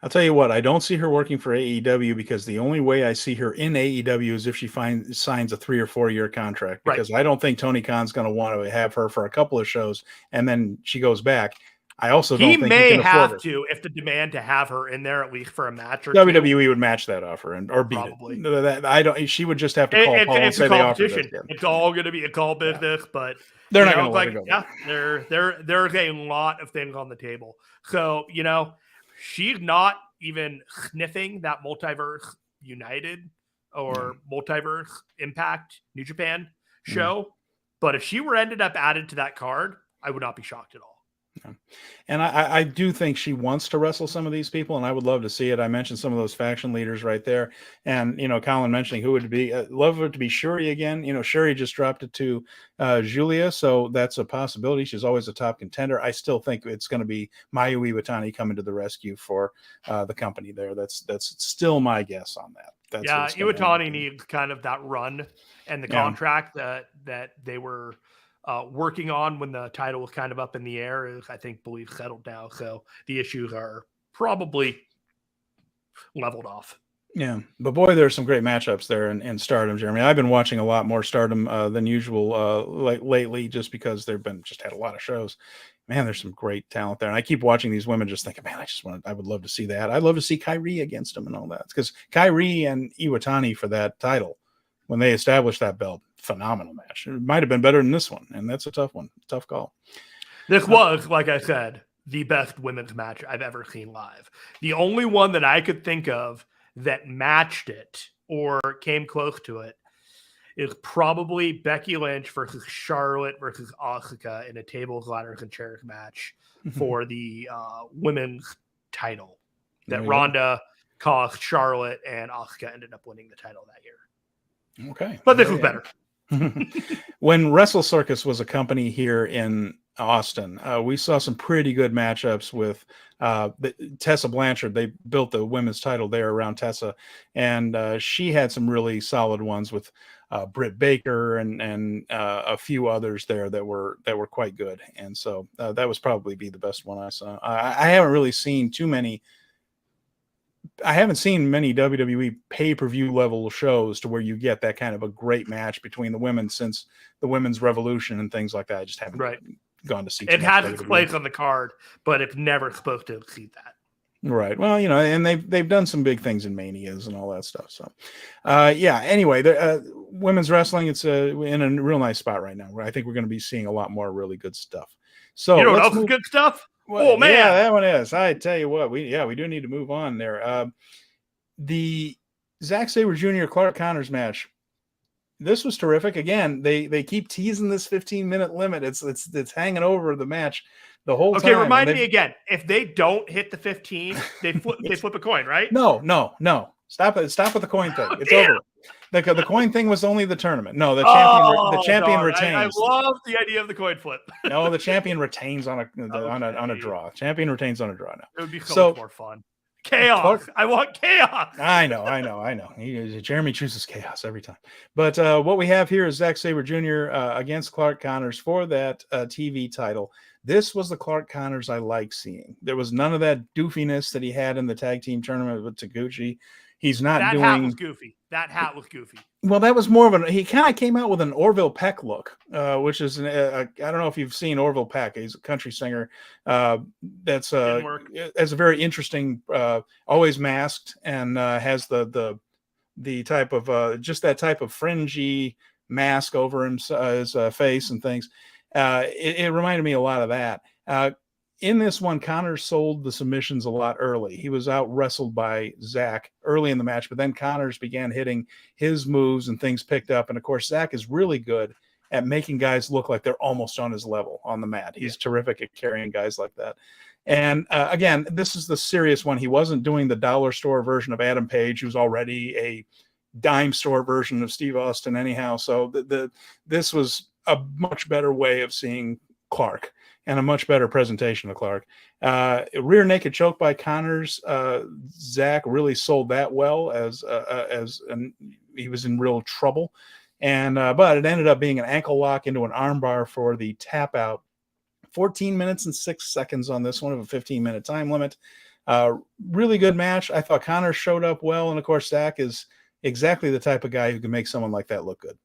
I'll tell you what, I don't see her working for AEW, because the only way I see her in AEW is if she signs a 3 or 4 year contract, because I don't think Tony Khan's going to want to have her for a couple of shows and then she goes back. I also don't think he may have to, if the demand to have her in there at least for a match or WWE would match that offer or beat probably. it. She would just have to call Paul and say they offered it. It's all going to be a call business, but they're not going to let it go. Yeah, there's a lot of things on the table. So she's not even sniffing that Multiverse United or Multiverse Impact New Japan show. But if she were ended up added to that card, I would not be shocked at all. Yeah. And I do think she wants to wrestle some of these people, and I would love to see it. I mentioned some of those faction leaders right there. And, Colin mentioning who would be, love it to be Shuri again. Shuri just dropped it to Julia, so that's a possibility. She's always a top contender. I still think it's going to be Mayu Iwatani coming to the rescue for the company there. That's still my guess on that. Iwatani needs kind of that run and the contract that they were working on when the title was kind of up in the air is, I believe, settled now. So the issues are probably leveled off. Yeah, but boy, there's some great matchups there in Stardom, Jeremy. I've been watching a lot more Stardom than usual lately, just because they've just had a lot of shows. Man, there's some great talent there, and I keep watching these women, just thinking, man, I would love to see that. I'd love to see Kairi against them and all that, because Kairi and Iwatani for that title, when they established that belt, phenomenal match. It might have been better than this one, and that's a tough one, tough call. This was, like I said, the best women's match I've ever seen live. The only one that I could think of that matched it or came close to it is probably Becky Lynch versus Charlotte versus Asuka in a tables, ladders, and chairs match for the women's title that Ronda cost Charlotte, and Asuka ended up winning the title that year. Okay. But this was better. When Wrestle Circus was a company here in Austin, we saw some pretty good matchups with Tessa Blanchard. They built the women's title there around Tessa, and she had some really solid ones with Britt Baker and a few others there that were quite good. And so that was probably be the best one I saw. I haven't really seen too many. I haven't seen many WWE pay-per-view level shows to where you get that kind of a great match between the women since the Women's Revolution and things like that. I just haven't gone to see. It has its place on the card, but it's never supposed to exceed that. Right. Well, and they've done some big things in Manias and all that stuff. So, Anyway, women's wrestling, it's in a real nice spot right now. I think we're going to be seeing a lot more really good stuff. So, you know what else is good stuff? Well, man, yeah, that one is. I tell you what, we do need to move on there. The Zack Sabre Jr. Clark Connors match. This was terrific. Again, they keep teasing this 15-minute limit. It's hanging over the match the whole time. Okay, remind me again. If they don't hit the 15, they flip a coin, right? No. Stop with the coin thing. It's over. The coin thing was only the tournament. No, the champion retains. I love the idea of the coin flip. No, the champion retains on a draw. Champion retains on a draw now. It would be so much more fun. Chaos. I want chaos. I know. Jeremy chooses chaos every time. But what we have here is Zack Sabre Jr. Against Clark Connors for that TV title. This was the Clark Connors I like seeing. There was none of that doofiness that he had in the tag team tournament with Taguchi. He's not that doing. Hat was goofy. That hat was goofy. Well, that was more of he kind of came out with an Orville Peck look, which is I don't know if you've seen Orville Peck. He's a country singer. That's has a very interesting, always masked, and has the type of just that type of fringy mask over his face and things. It reminded me a lot of that. In this one, Connors sold the submissions a lot early. He was out wrestled by Zack early in the match, but then Connors began hitting his moves and things picked up. And of course, Zack is really good at making guys look like they're almost on his level on the mat. He's terrific at carrying guys like that. And again, this is the serious one. He wasn't doing the dollar store version of Adam Page, who's already a dime store version of Steve Austin anyhow. So this was a much better way of seeing Clark and a much better presentation of Clark. Rear naked choke by Connors. Zack really sold that well as he was in real trouble. And but it ended up being an ankle lock into an armbar for the tap out. 14 minutes and 6 seconds on this one of a 15-minute time limit. Really good match. I thought Connors showed up well. And of course, Zack is exactly the type of guy who can make someone like that look good.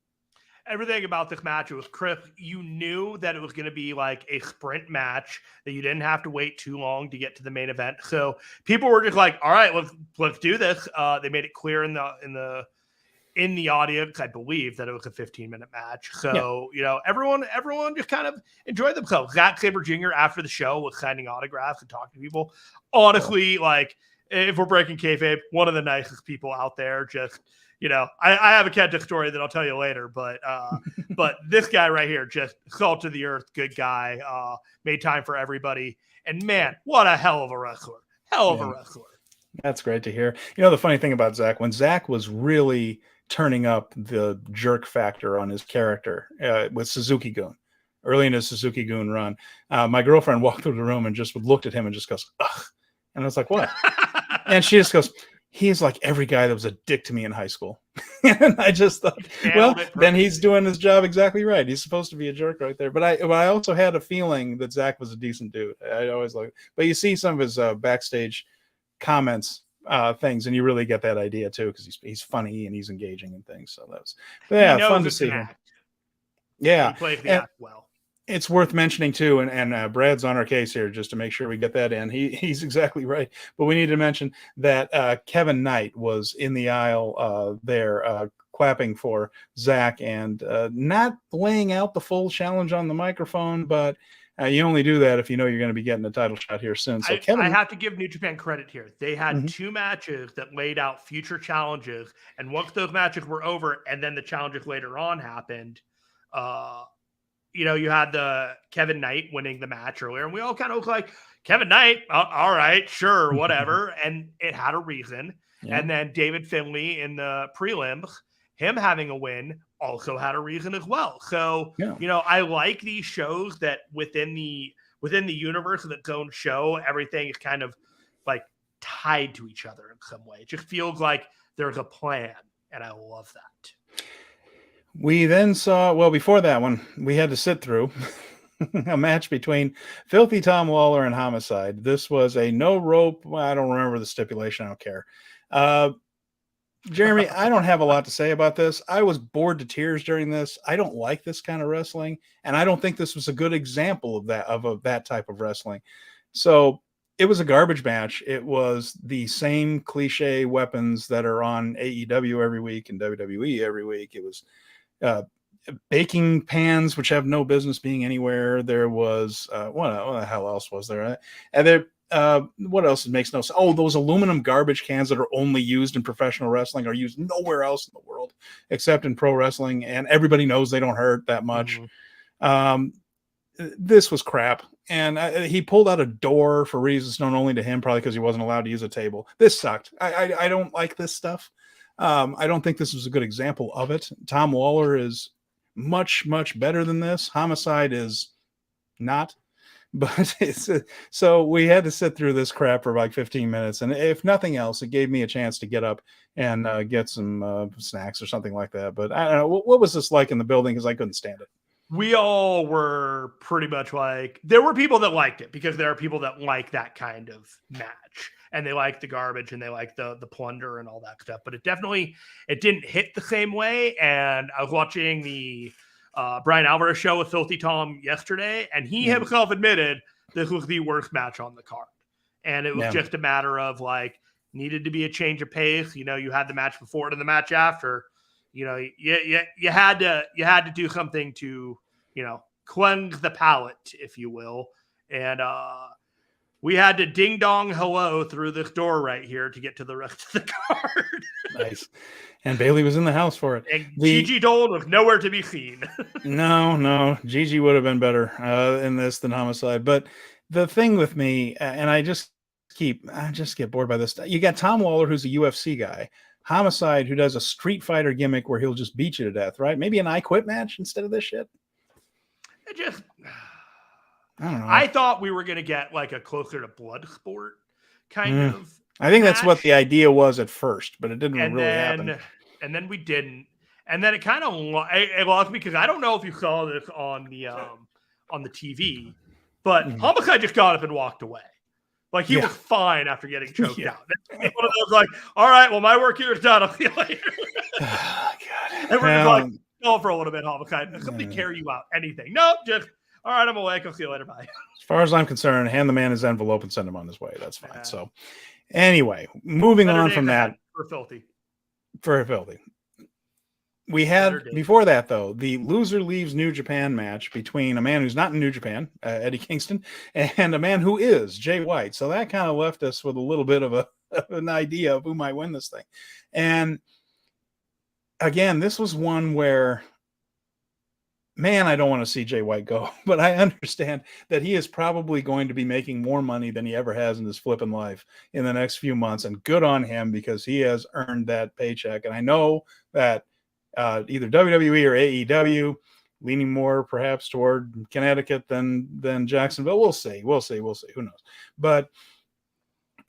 Everything about this match, it was crisp. You knew that it was going to be like a sprint match, that you didn't have to wait too long to get to the main event. So people were just like, all right, let's do this. They made it clear in the audience, I believe, that it was a 15-minute match. So, everyone just kind of enjoyed themselves. Zack Sabre Jr. after the show was signing autographs and talking to people. Honestly, if we're breaking kayfabe, one of the nicest people out there. Just, I have a KENTA story that I'll tell you later, but this guy right here, just salt of the earth, good guy, made time for everybody. And man, what a hell of a wrestler. That's great to hear. The funny thing about Zack, when Zack was really turning up the jerk factor on his character with Suzuki-gun, early in his Suzuki-gun run, my girlfriend walked through the room and just looked at him and just goes, ugh. And I was like, what? And she just goes, he's like every guy that was a dick to me in high school. And I just thought, well, then he's doing his job exactly right. He's supposed to be a jerk right there. But I also had a feeling that Zack was a decent dude. I always like, but you see some of his backstage comments, things, and you really get that idea too, because he's funny and he's engaging and things. So that was fun to see him. Yeah, he played the act well. It's worth mentioning too, and Brad's on our case here just to make sure we get that in. He's exactly right. But we need to mention that Kevin Knight was in the aisle there, clapping for Zack and not laying out the full challenge on the microphone, but You only do that if you know you're going to be getting a title shot here soon. So Kevin, I have to give New Japan credit here. They had 2 matches that laid out future challenges, and once those matches were over, and then the challenges later on happened, you had the Kevin Knight winning the match earlier, and we all kind of looked like, Kevin Knight, all right, sure, whatever, and it had a reason. Yeah. And then David Finlay in the prelims, him having a win also had a reason as well. So, I like these shows that within the universe of its own show, everything is kind of like tied to each other in some way. It just feels like there's a plan, and I love that. We then saw, well, before that one, we had to sit through a match between Filthy Tom Lawler and Homicide. This was a no rope. I don't remember the stipulation. I don't care. Jeremy, I don't have a lot to say about this. I was bored to tears during this. I don't like this kind of wrestling, and I don't think this was a good example of that type of wrestling. So it was a garbage match. It was the same cliche weapons that are on AEW every week and WWE every week. It was baking pans, which have no business being anywhere. There was what the hell else was there? What else makes no sense? Oh, those aluminum garbage cans that are only used in professional wrestling are used nowhere else in the world except in pro wrestling, and everybody knows they don't hurt that much. This was crap, and he pulled out a door for reasons known only to him, probably because he wasn't allowed to use a table. This sucked. I don't like this stuff. I don't think this was a good example of it. Tom Lawler is much, much better than this. Homicide is not. But so we had to sit through this crap for like 15 minutes. And if nothing else, it gave me a chance to get up and get some snacks or something like that. But I don't know. What was this like in the building? Because I couldn't stand it. We all were pretty much like, there were people that liked it because there are people that like that kind of match. And they like the garbage and they like the plunder and all that stuff. But it didn't hit the same way. And I was watching the Brian Alvarez show with Filthy Tom yesterday, and he himself admitted this was the worst match on the card. And it was just a matter of like, needed to be a change of pace. You had the match before it and the match after. You had to do something to, cleanse the palate, if you will. And we had to ding dong hello through this door right here to get to the rest of the card. Nice. And Bailey was in the house for it. And Gigi Dolan was nowhere to be seen. No. Gigi would have been better in this than Homicide. But the thing with me, and I just get bored by this. You got Tom Lawler, who's a UFC guy. Homicide, who does a Street Fighter gimmick where he'll just beat you to death, right? Maybe an I Quit match instead of this shit. I don't know. I thought we were going to get like a closer to Bloodsport kind of. I think that's what the idea was at first, but it didn't happen. And then we didn't. And then it kind of lost me because I don't know if you saw this on the TV, but Homicide just got up and walked away. Like he was fine after getting choked out. One of those like, all right, well, my work here is done. I'll see you later. Oh, God. And we're just like, go for a little bit, Homicide. Somebody carry you out. Anything. Nope, just, all right, I'm awake. I'll see you later. Bye. As far as I'm concerned, hand the man his envelope and send him on his way. That's fine. So anyway, moving on from that. For Filthy. We had, before that, though, the loser leaves New Japan match between a man who's not in New Japan, Eddie Kingston, and a man who is, Jay White. So that kind of left us with a little bit of an idea of who might win this thing. And again, this was one where, man, I don't want to see Jay White go, but I understand that he is probably going to be making more money than he ever has in his flipping life in the next few months. And good on him because he has earned that paycheck. And I know that either WWE or AEW, leaning more perhaps toward Connecticut than Jacksonville. We'll see. Who knows? But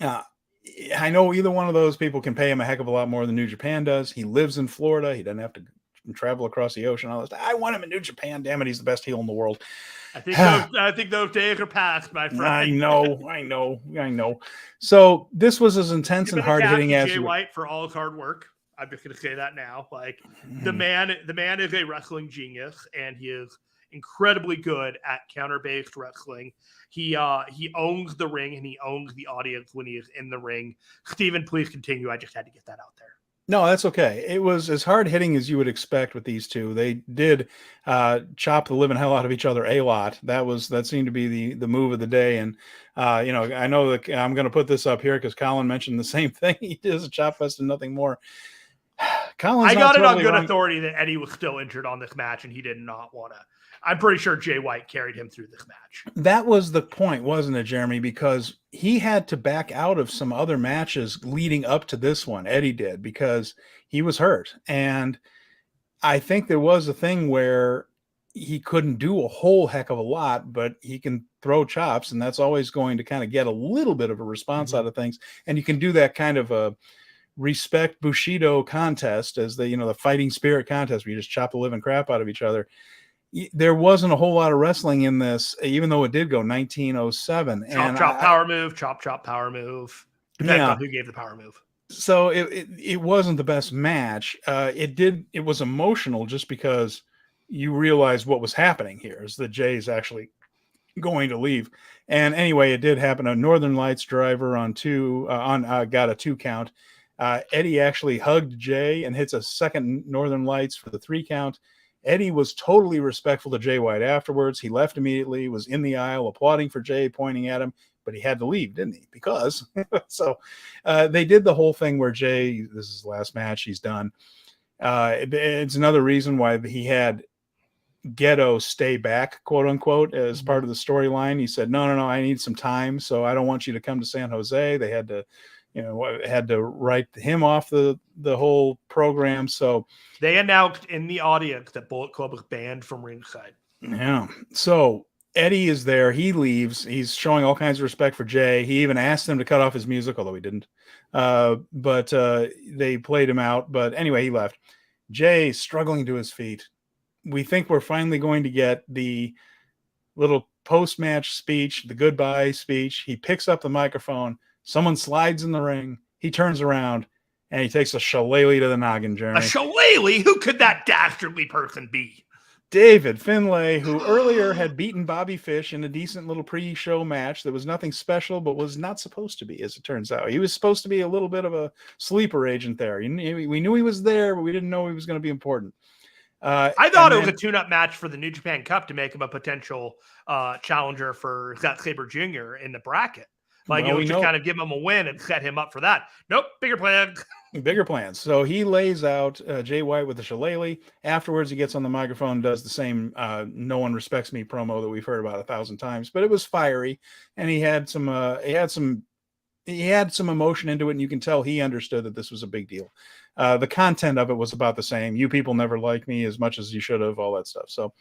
I know either one of those people can pay him a heck of a lot more than New Japan does. He lives in Florida. He doesn't have to travel across the ocean. All this. I want him in New Japan. Damn it, he's the best heel in the world. I think those days are past, my friend. I know. So this was as intense and hard hitting as Jay White for all his hard work. I'm just going to say that now. Like the man is a wrestling genius, and he is incredibly good at counter-based wrestling. He owns the ring and he owns the audience when he is in the ring. Steven, please continue. I just had to get that out there. No, that's okay. It was as hard hitting as you would expect with these two. They did chop the living hell out of each other a lot. That seemed to be the move of the day. And I know that I'm going to put this up here because Colin mentioned the same thing. He does a chop fest and nothing more. I got it on good authority that Eddie was still injured on this match, and he did not want to. I'm pretty sure Jay White carried him through this match. That was the point, wasn't it, Jeremy? Because he had to back out of some other matches leading up to this one. Eddie did, because he was hurt. And I think there was a thing where he couldn't do a whole heck of a lot, but he can throw chops, and that's always going to kind of get a little bit of a response out of things. And you can do that kind of a respect Bushido contest as the fighting spirit contest where you just chop the living crap out of each other. There wasn't a whole lot of wrestling in this, even though it did go 1907. Chop, power move, chop, power move. Depends on who gave the power move. So it wasn't the best match. It was emotional just because you realize what was happening here is that Jay's actually going to leave. And anyway, it did happen. A Northern Lights driver got a 2 count. Eddie actually hugged Jay and hits a second Northern Lights for the 3 count. Eddie was totally respectful to Jay White afterwards. He left immediately, was in the aisle applauding for Jay, pointing at him, but he had to leave, didn't he? Because they did the whole thing where Jay, this is the last match, he's done. It's another reason why he had Ghetto stay back, quote unquote, as part of the storyline. He said, no, I need some time, so I don't want you to come to San Jose. They had to write him off the whole program. So they announced in the audience that Bullet Club was banned from ringside. Yeah. So Eddie is there. He leaves. He's showing all kinds of respect for Jay. He even asked them to cut off his music, although he didn't. But they played him out. But anyway, he left. Jay struggling to his feet. We think we're finally going to get the little post-match speech, the goodbye speech. He picks up the microphone. Someone slides in the ring. He turns around, and he takes a shillelagh to the noggin, Jeremy. A shillelagh? Who could that dastardly person be? David Finlay, who earlier had beaten Bobby Fish in a decent little pre-show match that was nothing special, but was not supposed to be, as it turns out. He was supposed to be a little bit of a sleeper agent there. We knew he was there, but we didn't know he was going to be important. I thought it was a tune-up match for the New Japan Cup to make him a potential challenger for Zack Sabre Jr. in the bracket. It was just kind of give him a win and set him up for that. Nope, bigger plan. Bigger plans. So he lays out Jay White with a shillelagh. Afterwards, he gets on the microphone and does the same "No one respects me" promo that we've heard about 1,000 times. But it was fiery, and he had some emotion into it, and you can tell he understood that this was a big deal. The content of it was about the same. You people never liked me as much as you should have, all that stuff. So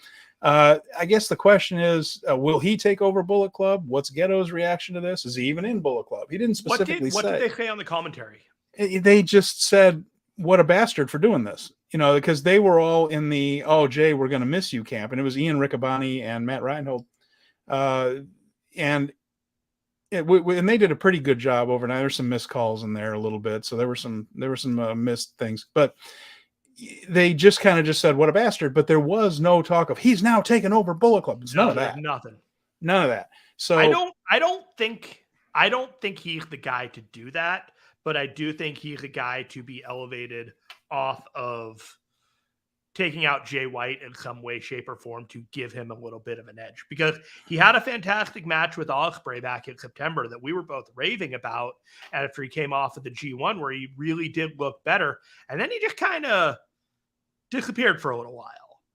I guess the question is, will he take over Bullet Club? What's Ghetto's reaction to this? Is he even in Bullet Club? He didn't specifically say. What did they say on the commentary? They just said, what a bastard for doing this. Because they were all in the, oh, Jay, we're going to miss you camp. And it was Ian Riccaboni and Matt Reinhold. And they did a pretty good job overnight. There's some missed calls in there a little bit. So there were some missed things. But they just kind of just said, what a bastard. But there was no talk of, he's now taken over Bullet Club. It's none of that. None of that. So I don't think he's the guy to do that. But I do think he's a guy to be elevated off of taking out Jay White in some way, shape, or form to give him a little bit of an edge. Because he had a fantastic match with Ospreay back in September that we were both raving about after he came off of the G1, where he really did look better. And then he just kind of disappeared for a little while.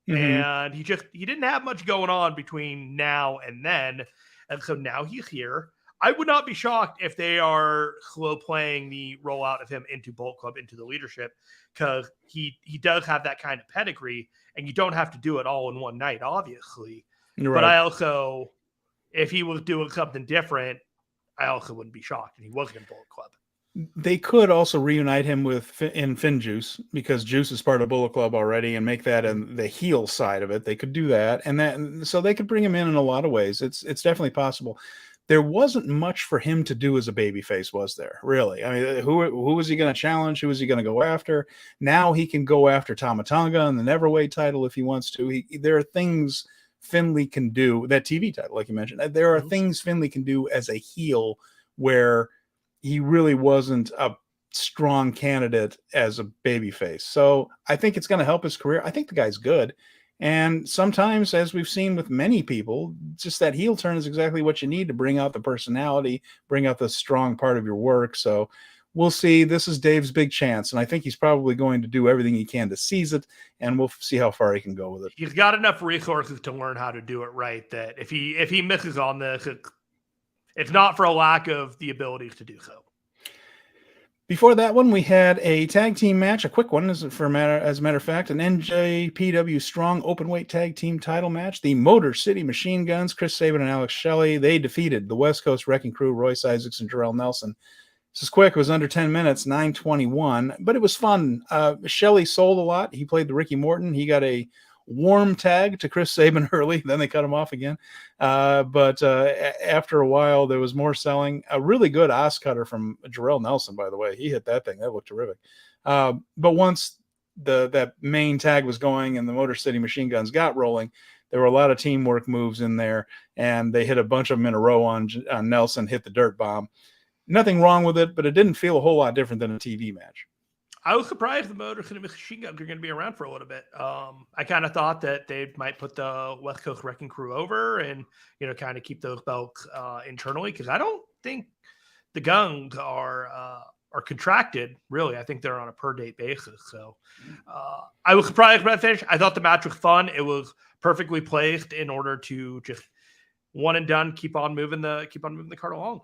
And he didn't have much going on between now and then. And so now he's here. I would not be shocked if they are slow playing the rollout of him into Bullet Club, into the leadership, because he does have that kind of pedigree, and you don't have to do it all in one night, obviously. Right. But I also, if he was doing something different, I also wouldn't be shocked if he wasn't in Bullet Club. They could also reunite him in Finn Juice, because Juice is part of Bullet Club already, and make that in the heel side of it. They could do that, and so they could bring him in a lot of ways. It's definitely possible. There wasn't much for him to do as a babyface, was there? Really? I mean, who was he going to challenge? Who was he going to go after? Now he can go after Tama Tonga and the Neverweight title if he wants to. There are things Finlay can do, that TV title, like you mentioned. There are things Finlay can do as a heel where he really wasn't a strong candidate as a babyface. So I think it's going to help his career. I think the guy's good. And sometimes, as we've seen with many people, just that heel turn is exactly what you need to bring out the personality, bring out the strong part of your work. So we'll see. This is Dave's big chance, and I think he's probably going to do everything he can to seize it, and we'll see how far he can go with it. He's got enough resources to learn how to do it right, that if he misses on this, it's not for a lack of the abilities to do so. Before that one, we had a tag team match, a quick one, as a matter of fact, an NJPW strong openweight tag team title match. The Motor City Machine Guns, Chris Sabin and Alex Shelley, they defeated the West Coast Wrecking Crew, Royce Isaacs and Jarrell Nelson. This is quick. It was under 10 minutes, 9:21, but it was fun. Shelley sold a lot. He played the Ricky Morton. He got a warm tag to Chris Sabin early. Then they cut him off again. But after a while, there was more selling. A really good ass cutter from Jarrell Nelson, by the way. He hit that thing. That looked terrific. But once that main tag was going and the Motor City Machine Guns got rolling, there were a lot of teamwork moves in there, and they hit a bunch of them in a row on Nelson, hit the dirt bomb. Nothing wrong with it, but it didn't feel a whole lot different than a TV match. I was surprised the Motor City Machine Guns are going to be around for a little bit. I kind of thought that they might put the West Coast Wrecking Crew over and, kind of keep those belts internally, because I don't think the Guns are contracted, really. I think they're on a per-date basis. So I was surprised by the finish. I thought the match was fun. It was perfectly placed in order to just one and done, keep on moving the card along.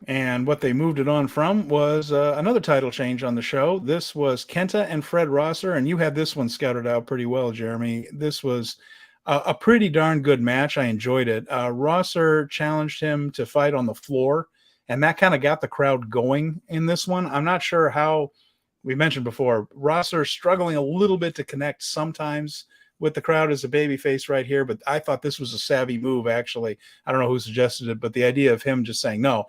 And what they moved it on from was another title change on the show. This was Kenta and Fred Rosser, and you had this one scouted out pretty well, Jeremy. This was a pretty darn good match. I enjoyed it. Rosser challenged him to fight on the floor, and that kind of got the crowd going in this one. I'm not sure how, we mentioned before, Rosser struggling a little bit to connect sometimes with the crowd as a babyface right here, but I thought this was a savvy move, actually. I don't know who suggested it, but the idea of him just saying, no,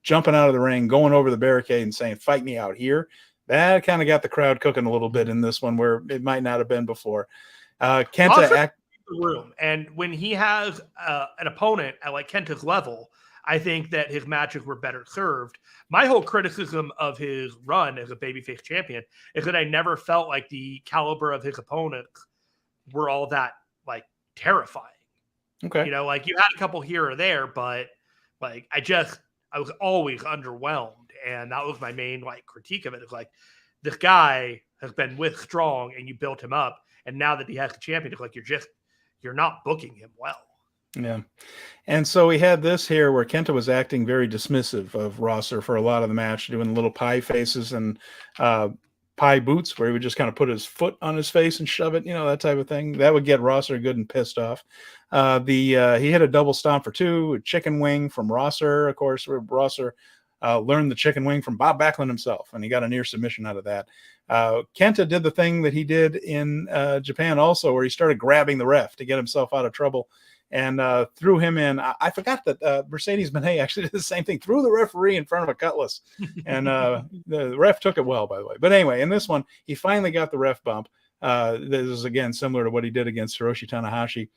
jumping out of the ring, going over the barricade and saying, fight me out here, that kind of got the crowd cooking a little bit in this one where it might not have been before. Kenta the room, and when he has an opponent at like Kenta's level, I think that his matches were better served. My whole criticism of his run as a babyface champion is that I never felt like the caliber of his opponents were all that like terrifying. Okay. Like you had a couple here or there, but like I was always underwhelmed. And that was my main like critique of it. It's like, this guy has been with Strong and you built him up. And now that he has the champion, it's like, you're not booking him well. Yeah. And so we had this here where Kenta was acting very dismissive of Rosser for a lot of the match, doing little pie faces and pie boots, where he would just kind of put his foot on his face and shove it, that type of thing. That would get Rosser good and pissed off. He hit a double stomp for two, a chicken wing from Rosser. Of course, Rosser learned the chicken wing from Bob Backlund himself, and he got a near submission out of that. Kenta did the thing that he did in Japan also, where he started grabbing the ref to get himself out of trouble and threw him in. I forgot that Mercedes Mone actually did the same thing, threw the referee in front of a cutlass. And the ref took it well, by the way. But anyway, in this one, he finally got the ref bump. This is, again, similar to what he did against Hiroshi Tanahashi.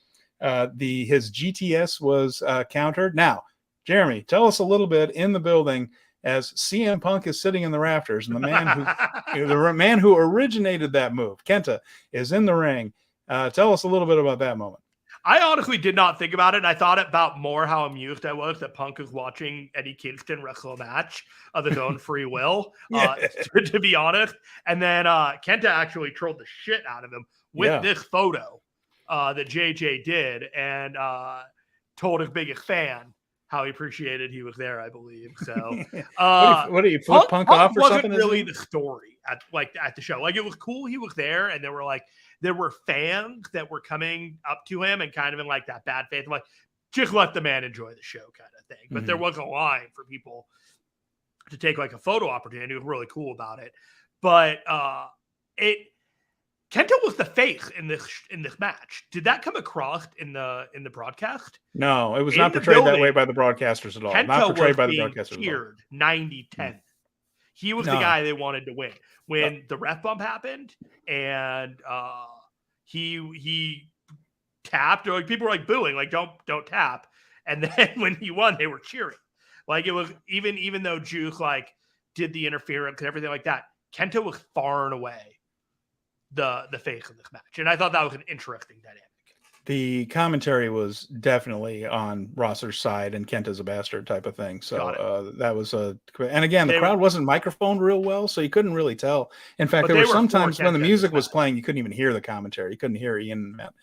His GTS was countered. Now, Jeremy, tell us a little bit in the building as CM Punk is sitting in the rafters, and the man who originated that move, Kenta, is in the ring. Tell us a little bit about that moment. I honestly did not think about it. I thought about more how amused I was that Punk was watching Eddie Kingston wrestle a match of his own free will, to be honest. And then Kenta actually trolled the shit out of him with this photo that JJ did, and told his biggest fan how he appreciated he was there, I believe. So what do you flip Punk off or wasn't something? Really the story at the show. Like, it was cool he was there, and there were fans that were coming up to him and kind of in like that bad faith, like, just let the man enjoy the show kind of thing. But there was a line for people to take like a photo opportunity. It was really cool about it. But Kenta was the face in this match. Did that come across in the broadcast? No, it was not portrayed that way by the broadcasters at all. Kenta not portrayed by the being broadcasters. Cheered 90-10. He was the guy they wanted to win. When the ref bump happened and he tapped, or like people were like booing, like don't tap. And then when he won, they were cheering. Like, it was even though Juice like did the interference and everything like that, Kenta was far and away the face of this match. And I thought that was an interesting dynamic. The commentary was definitely on Rosser's side and Kenta's a bastard type of thing. So that was and again, the crowd wasn't microphoned real well, so you couldn't really tell. In fact, there were sometimes when the music was playing, you couldn't even hear the commentary. You couldn't hear Ian and Matt.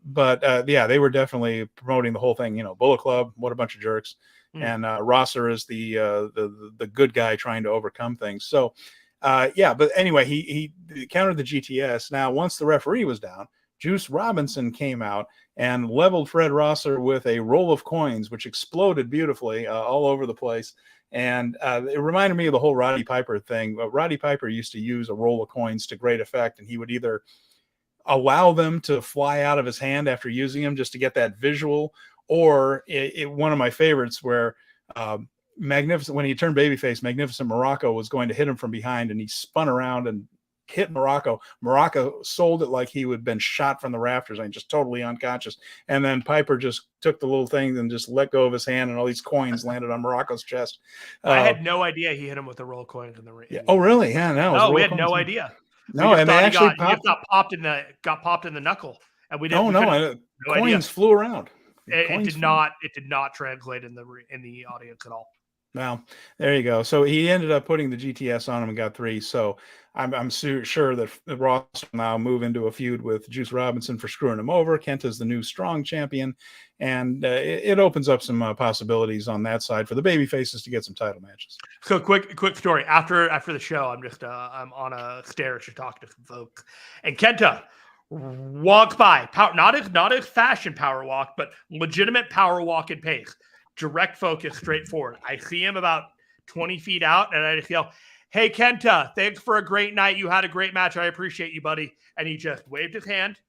But they were definitely promoting the whole thing. You know, Bullet Club, what a bunch of jerks. And Rosser is the good guy trying to overcome things. So, but anyway, he countered the GTS. Now, once the referee was down, Juice Robinson came out and leveled Fred Rosser with a roll of coins, which exploded beautifully all over the place. And it reminded me of the whole Roddy Piper thing. Roddy Piper used to use a roll of coins to great effect, and he would either allow them to fly out of his hand after using them just to get that visual, or one of my favorites where Magnificent, when he turned babyface, Magnificent Morocco was going to hit him from behind, and he spun around and hit Morocco. Morocco sold it like he would have been shot from the rafters. I mean, just totally unconscious. And then Piper just took the little thing and just let go of his hand, and all these coins landed on Morocco's chest. I had no idea he hit him with the roll of coins in the ring. Yeah. Oh, really? Yeah. No, we had no idea. No, and they actually got popped in the knuckle, and we didn't. Coins idea. Flew around. It did not translate in the audience at all. Well, there you go. So he ended up putting the GTS on him and got 3. So I'm sure that Ross will now move into a feud with Juice Robinson for screwing him over. Kenta's the new strong champion, and it opens up some possibilities on that side for the baby faces to get some title matches. So quick story. After the show, I'm on a stairs to talk to some folks, and Kenta walks by, not a fashion power walk, but legitimate power walk and pace. Direct focus, straightforward. I see him about 20 feet out, and I just yell, "Hey, Kenta, thanks for a great night. You had a great match. I appreciate you, buddy." And he just waved his hand,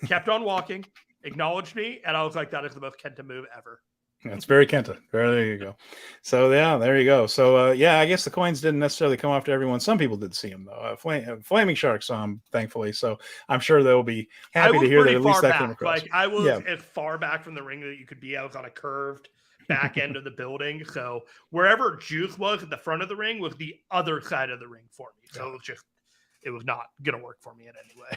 kept on walking, acknowledged me, and I was like, that is the most Kenta move ever. That's very Kenta. There you go. So, yeah, there you go. So, I guess the coins didn't necessarily come off to everyone. Some people did see him, though. Flaming Shark saw him, thankfully. So, I'm sure they'll be happy to hear that at least that came across. Like, I was as far back from the ring that you could be. I was on a curved back end of the building. So, wherever Juice was at the front of the ring was the other side of the ring for me. So, it was not going to work for me in any way.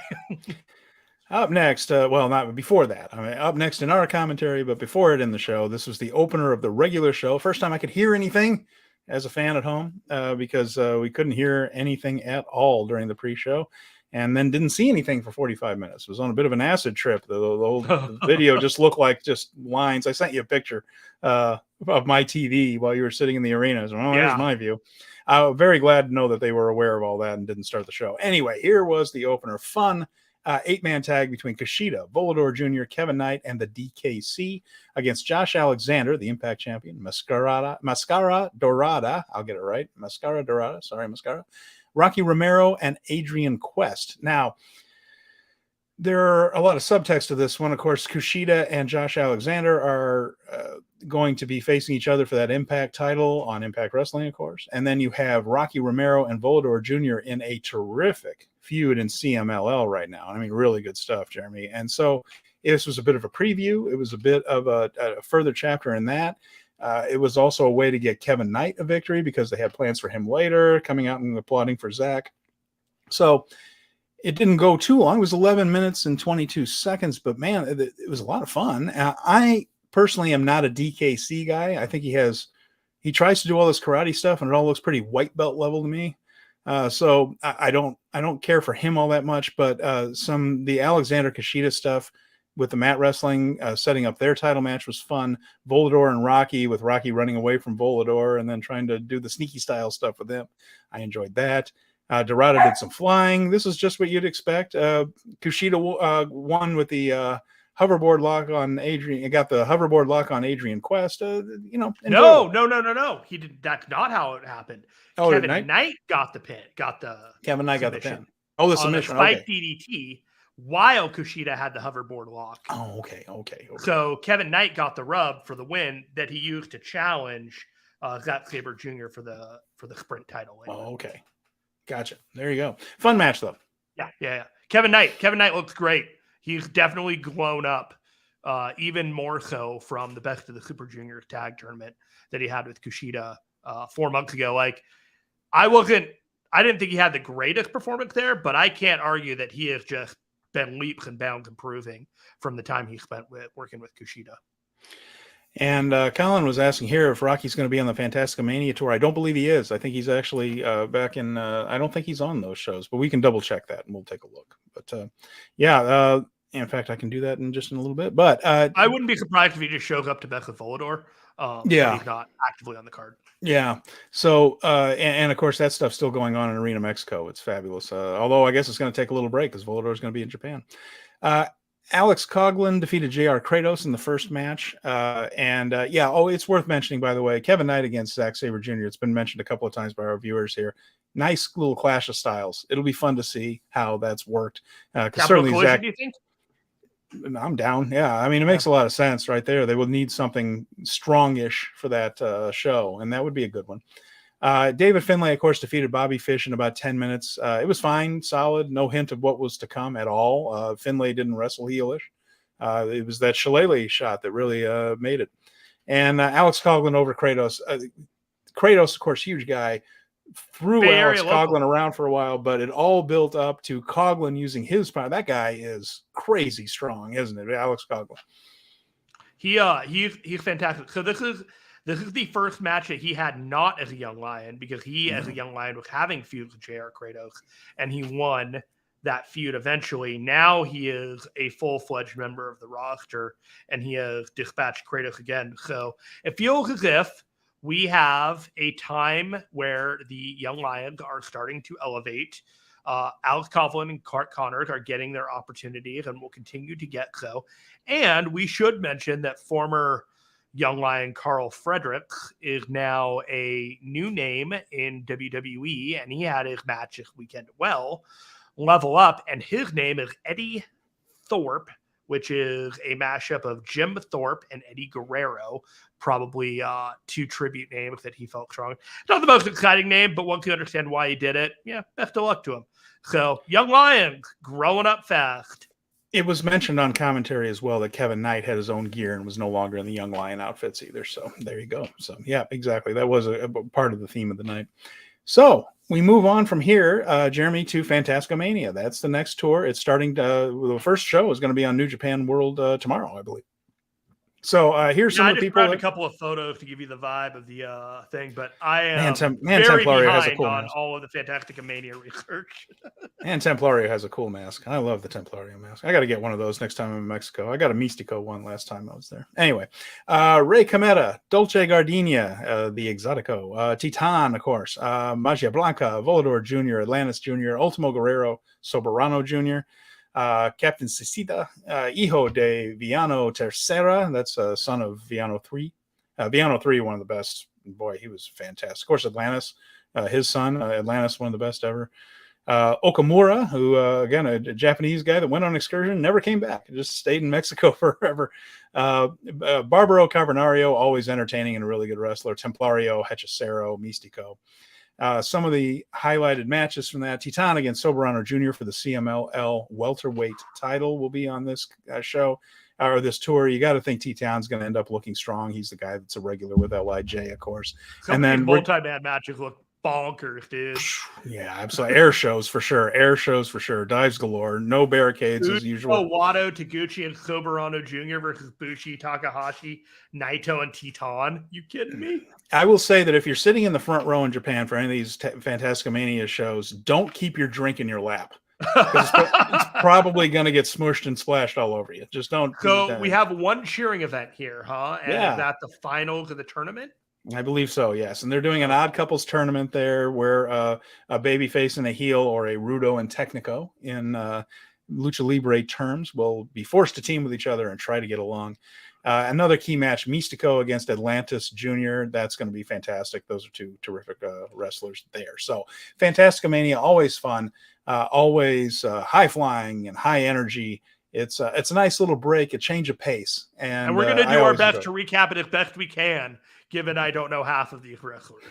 Up next, not before that. I mean, up next in our commentary, but before it in the show, this was the opener of the regular show. First time I could hear anything as a fan at home because we couldn't hear anything at all during the pre-show, and then didn't see anything for 45 minutes. It was on a bit of an acid trip. The old video just looked like just lines. I sent you a picture of my TV while you were sitting in the arena. So, there's my view. I'm very glad to know that they were aware of all that and didn't start the show. Anyway, here was the opener. Fun 8-man tag between Kushida, Volador Jr., Kevin Knight, and the DKC against Josh Alexander, the Impact Champion, Mascara Dorada. I'll get it right. Mascara Dorada. Sorry, Mascara. Rocky Romero, and Adrian Quest. Now, there are a lot of subtext to this one. Of course, Kushida and Josh Alexander are going to be facing each other for that Impact title on Impact Wrestling, of course. And then you have Rocky Romero and Volador Jr. in a terrific feud in CMLL right now. I mean, really good stuff, Jeremy. And so this was a bit of a preview. It was a bit of a further chapter in that. It was also a way to get Kevin Knight a victory because they had plans for him later, coming out and applauding for Zack. So it didn't go too long. It was 11 minutes and 22 seconds, but man, it was a lot of fun. I personally am not a DKC guy. I think he tries to do all this karate stuff and it all looks pretty white belt level to me. So I don't care for him all that much, but the Alexander Kushida stuff with the mat wrestling, setting up their title match was fun. Volador and Rocky, with Rocky running away from Volador and then trying to do the sneaky style stuff with him. I enjoyed that. Dorada did some flying. This is just what you'd expect. Kushida won with the hoverboard lock on Adrian. He got the hoverboard lock on Adrian Quest. No. He did. That's not how it happened. Oh, Kevin Knight got the pin. Kevin Knight got the pin. Oh, the submission. On the spike DDT, while Kushida had the hoverboard lock. Oh, okay. So Kevin Knight got the rub for the win that he used to challenge Zack Sabre Jr. for the sprint title. Oh, okay. Gotcha. There you go. Fun match though. Yeah. Kevin Knight looks great. He's definitely grown up, even more so from the Best of the Super Junior tag tournament that he had with Kushida 4 months ago. Like, I didn't think he had the greatest performance there, but I can't argue that he has just been leaps and bounds improving from the time he spent working with Kushida. And Colin was asking here if Rocky's going to be on the FantasticaMania tour. I don't believe he is. I think he's actually back in. I don't think he's on those shows, but we can double check that and we'll take a look. But in fact, I can do that in a little bit. But I wouldn't be surprised if he just shows up to Beth with Volador. Yeah, he's not actively on the card. Yeah. So, and of course, that stuff's still going on in Arena Mexico. It's fabulous. Although I guess it's going to take a little break because Volador is going to be in Japan. Alex Coughlin defeated JR Kratos in the first match. It's worth mentioning, by the way, Kevin Knight against Zack Sabre Jr. It's been mentioned a couple of times by our viewers here. Nice little clash of styles. It'll be fun to see how that's worked. Certainly, Zack. Do you think? I'm down. Yeah. I mean, it makes a lot of sense right there. They will need something strongish for that show, and that would be a good one. David Finlay, of course, defeated Bobby Fish in about 10 minutes. It was fine, solid, no hint of what was to come at all. Finlay didn't wrestle heelish. It was that shillelagh shot that really made it. And Alex Coughlin over Kratos. Kratos, of course, huge guy, threw Alex Coughlin around for a while, but it all built up to Coughlin using his power. That guy is crazy strong, isn't it, Alex Coughlin? He's fantastic. So this is the first match that he had not as a young lion, because he, as a young lion, was having feuds with JR Kratos, and he won that feud eventually. Now he is a full-fledged member of the roster, and he has dispatched Kratos again. So it feels as if we have a time where the young lions are starting to elevate. Alex Coughlin and Clark Connors are getting their opportunities and will continue to get so. And we should mention that former young lion Carl Fredericks is now a new name in WWE, and he had his match this weekend Level Up, and his name is Eddie Thorpe, which is a mashup of Jim Thorpe and Eddie Guerrero, probably two tribute names that he felt strong. Not the most exciting name, but one can understand why he did it. Yeah, best of luck to him. So, young lion growing up fast. It was mentioned on commentary as well that Kevin Knight had his own gear and was no longer in the Young Lion outfits either. So there you go. So yeah, exactly. That was a part of the theme of the night. So we move on from here, Jeremy, to FantasticaMania. That's the next tour. It's starting the first show is going to be on New Japan World tomorrow, I believe. So here's some of the people. I grabbed a couple of photos to give you the vibe of the thing, but I am very Templario has a cool on mask. all of the FantasticaMania research. And Templario has a cool mask. I love the Templario mask. I got to get one of those next time I'm in Mexico. I got a Mystico one last time I was there. Anyway, Ray Cometa, Dolce Gardenia, the Exotico, Titan, of course, Magia Blanca, Volador Jr., Atlantis Jr., Ultimo Guerrero, Soberano Jr., Captain Cecita, Hijo de Villano Tercera, that's a son of Villano 3. Villano 3, one of the best. Boy, he was fantastic. Of course, Atlantis, his son, Atlantis, one of the best ever. Okamura, who, again, a Japanese guy that went on excursion, never came back, just stayed in Mexico forever. Barbaro Carbonario, always entertaining and a really good wrestler. Templario, Hechicero, Mystico. Some of the highlighted matches from that: Titan against Soberano Jr. for the CMLL welterweight title will be on this show or this tour. You got to think Titan's going to end up looking strong. He's the guy that's a regular with LIJ, of course. And then multi-man matches look bonkers, dude. Yeah, absolutely. Air shows for sure. Dives galore. No barricades as usual. Wado, Taguchi, and Soberano Jr. versus Bushi, Takahashi, Naito, and Titan. You kidding me? I will say that if you're sitting in the front row in Japan for any of these FantasticaMania shows, don't keep your drink in your lap. It's probably going to get smushed and splashed all over you. Just don't. So we have one cheering event here, huh? And is that the finals of the tournament? I believe so, yes. And they're doing an odd couples tournament there where a babyface and a heel, or a Rudo and Technico in Lucha Libre terms, will be forced to team with each other and try to get along. Another key match, Mystico against Atlantis Jr. That's going to be fantastic. Those are two terrific wrestlers there. So FantasticaMania, always fun, always high-flying and high energy. It's a nice little break, a change of pace. And we're going to do our best to recap it as best we can, given I don't know half of these wrestlers.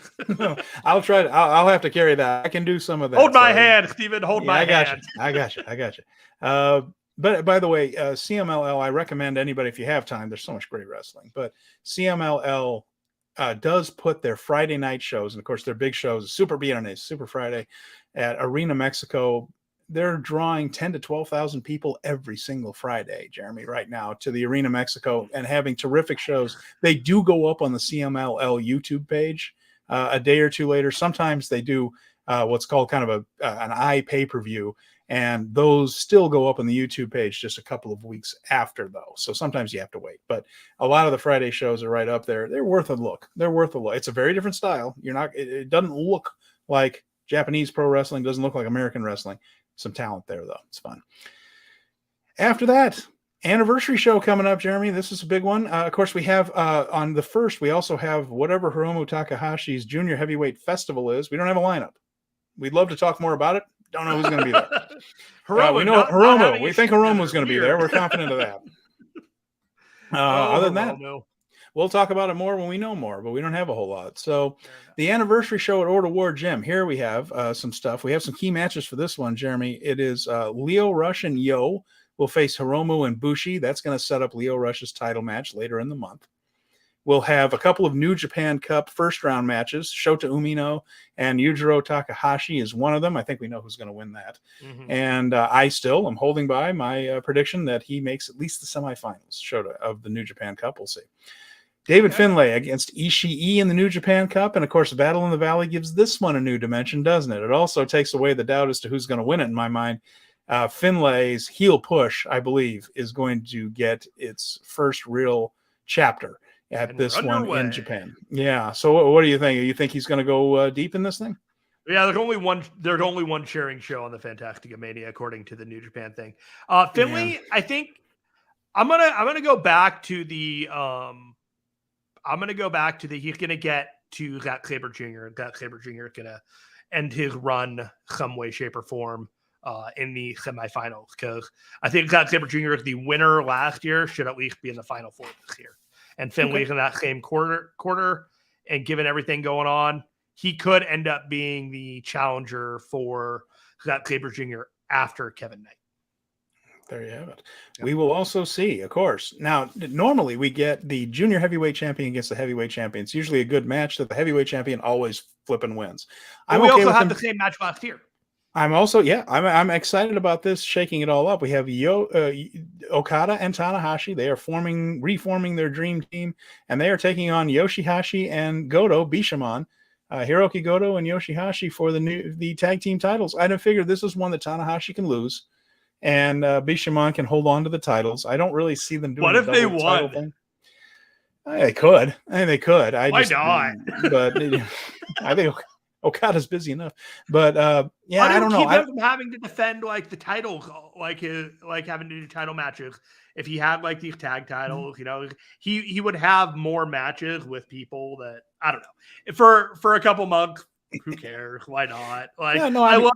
I'll try to. I'll have to carry that. I can do some of that. Hold my hand, Steven. Hold my hand. I got you. But by the way, CMLL, I recommend anybody, if you have time, there's so much great wrestling, but CMLL does put their Friday night shows, and of course their big shows, Super Viernes, Super Friday at Arena Mexico. They're drawing 10 to 12,000 people every single Friday, Jeremy, right now to the Arena Mexico, and having terrific shows. They do go up on the CMLL YouTube page a day or two later. Sometimes they do what's called kind of an iPay-per-view, and those still go up on the YouTube page just a couple of weeks after, though. So sometimes you have to wait. But a lot of the Friday shows are right up there. They're worth a look. It's a very different style. It doesn't look like Japanese pro wrestling, doesn't look like American wrestling. Some talent there, though. It's fun. After that, anniversary show coming up, Jeremy. This is a big one. Of course, we have on the 1st, we also have whatever Hiromu Takahashi's Junior Heavyweight Festival is. We don't have a lineup. We'd love to talk more about it. Don't know who's going to be there. We know Hiromu. We think Hiromu's going to be there. We're confident of that. Other than that, we'll talk about it more when we know more, but we don't have a whole lot. So the anniversary show at Order War Gym, here we have some stuff. We have some key matches for this one, Jeremy. It is Leo Rush and Yo will face Hiromu and Bushi. That's going to set up Leo Rush's title match later in the month. We'll have a couple of New Japan Cup first-round matches. Shota Umino and Yujiro Takahashi is one of them. I think we know who's going to win that. Mm-hmm. And I still am holding by my prediction that he makes at least the semifinals, Shota, of the New Japan Cup. We'll see. David Finlay against Ishii in the New Japan Cup. And, of course, Battle in the Valley gives this one a new dimension, doesn't it? It also takes away the doubt as to who's going to win it in my mind. Finlay's heel push, I believe, is going to get its first real chapter at this one in Japan. Yeah. So what do you think? You think he's going to go deep in this thing? Yeah, there's only one sharing show on the FantasticaMania according to the New Japan thing. Finlay, I think I'm gonna go back to the he's gonna get to Zack Sabre Jr. Zack Sabre Jr. is gonna end his run some way, shape, or form in the semifinals, because I think Zack Sabre Jr. is the winner last year, should at least be in the final four this year. And Finlay's in that same quarter, and given everything going on, he could end up being the challenger for Zack Sabre Jr. after Kevin Knight. There you have it. Yep. We will also see, of course. Now, normally we get the junior heavyweight champion against the heavyweight champion. It's usually a good match that the heavyweight champion always flipping wins. We also had the same match last year. I'm I'm excited about this, shaking it all up. We have Okada and Tanahashi. They are reforming their dream team, and they are taking on Yoshihashi and Goto, Bishamon, Hiroki Goto and Yoshihashi for the tag team titles. I figured this is one that Tanahashi can lose, and Bishamon can hold on to the titles. I don't really see them doing. What if they won? Thing. They could. I think they could. Why not? But I think Okada's busy enough, but I don't know. Keep him having to defend like the titles, like having to do title matches. If he had like these tag titles, he would have more matches with people that I don't know. For a couple months, who cares? Why not? I love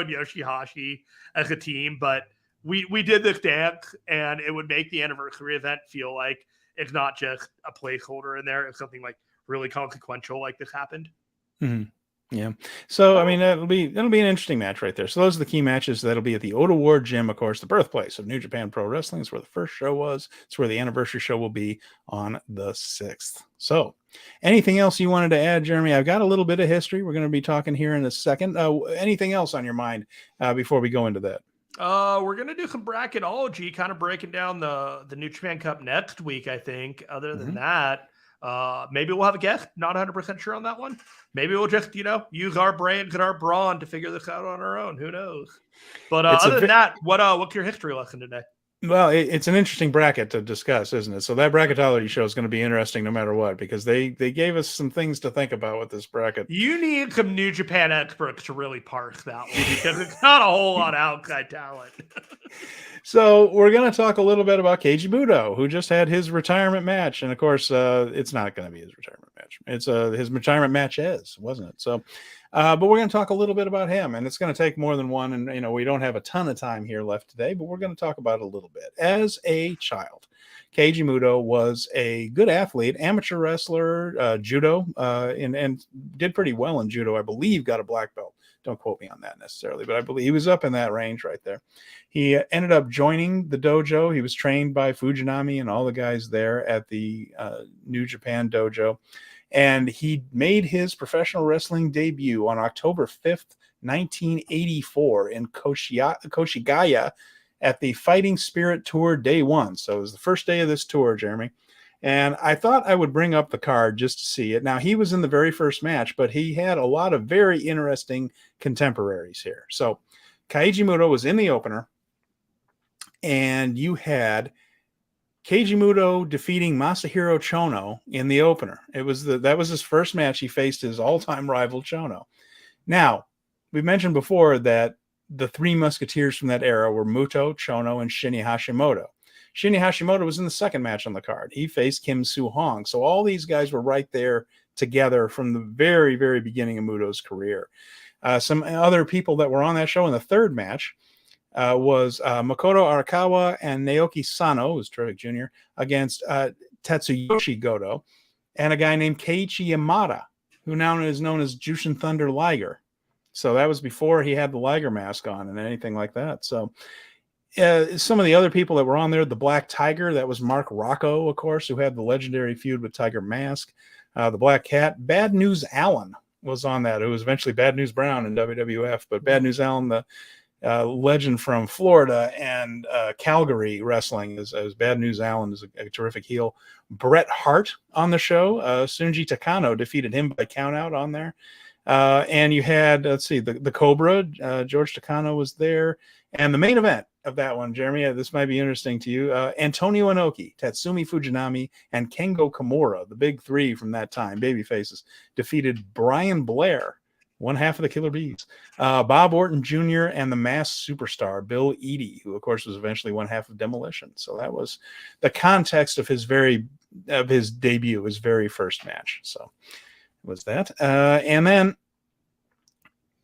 and Yoshihashi as a team, but we did this dance, and it would make the anniversary event feel like it's not just a placeholder in there. It's something like really consequential, like this happened. Mm-hmm. Yeah. So, I mean, that'll be an interesting match right there. So those are the key matches. That'll be at the Oda Ward Gym, of course, the birthplace of New Japan Pro Wrestling. It's where the first show was. It's where the anniversary show will be on the 6th. So anything else you wanted to add, Jeremy? I've got a little bit of history. We're going to be talking here in a second. Anything else on your mind before we go into that? We're going to do some bracketology, kind of breaking down the New Japan Cup next week, I think. Other than that, maybe we'll have a guest. Not 100% sure on that one. Maybe we'll just, use our brains and our brawn to figure this out on our own. Who knows? But other than that, what's your history lesson today? Well, it's an interesting bracket to discuss, isn't it? So that bracketology show is going to be interesting no matter what, because they gave us some things to think about with this bracket. You need some New Japan experts to really parse that one, because it's not a whole lot of outside talent. So we're going to talk a little bit about Keiji Muto, who just had his retirement match. And, of course, it's not going to be his retirement match. It's his retirement match wasn't it? So, but we're going to talk a little bit about him, and it's going to take more than one. And, we don't have a ton of time here left today, but we're going to talk about it a little bit. As a child, Keiji Muto was a good athlete, amateur wrestler, judo, and did pretty well in judo. I believe got a black belt. Don't quote me on that necessarily, but I believe he was up in that range right there. He ended up joining the dojo. He was trained by Fujinami and all the guys there at the New Japan dojo. And he made his professional wrestling debut on October 5th, 1984 in Koshigaya at the Fighting Spirit Tour Day 1. So it was the first day of this tour, Jeremy. And I thought I would bring up the card just to see it. Now, he was in the very first match, but he had a lot of very interesting contemporaries here. So Keiji Muto was in the opener, and you had Keiji Muto defeating Masahiro Chono in the opener. That was his first match. He faced his all-time rival Chono. Now, we mentioned before that the three musketeers from that era were Muto, Chono, and Shinya Hashimoto. Shinya Hashimoto was in the second match on the card. He faced Kim Soo-hong. So all these guys were right there together from the very, very beginning of Muto's career. Some other people that were on that show in the third match was Makoto Arakawa and Naoki Sano, who's terrific junior, against Tetsuyoshi Goto, and a guy named Keiichi Yamada, who now is known as Jushin Thunder Liger. So that was before he had the Liger mask on and anything like that. So some of the other people that were on there, the Black Tiger, that was Mark Rocco, of course, who had the legendary feud with Tiger Mask. The Black Cat, Bad News Allen was on that. It was eventually Bad News Brown in WWF, but Bad News Allen, the legend from Florida and Calgary wrestling, as Bad News Allen is a terrific heel. Bret Hart on the show. Sunji Takano defeated him by countout on there. And you had, let's see, the Cobra, George Takano was there. And the main event of that one, Jeremy, this might be interesting to you. Antonio Inoki, Tatsumi Fujinami, and Kengo Kimura, the big three from that time, baby faces, defeated Brian Blair, one half of the Killer Bees, Bob Orton Jr., and the masked superstar, Bill Eadie, who, of course, was eventually one half of Demolition. So that was the context of his debut, his very first match. So it was that. And then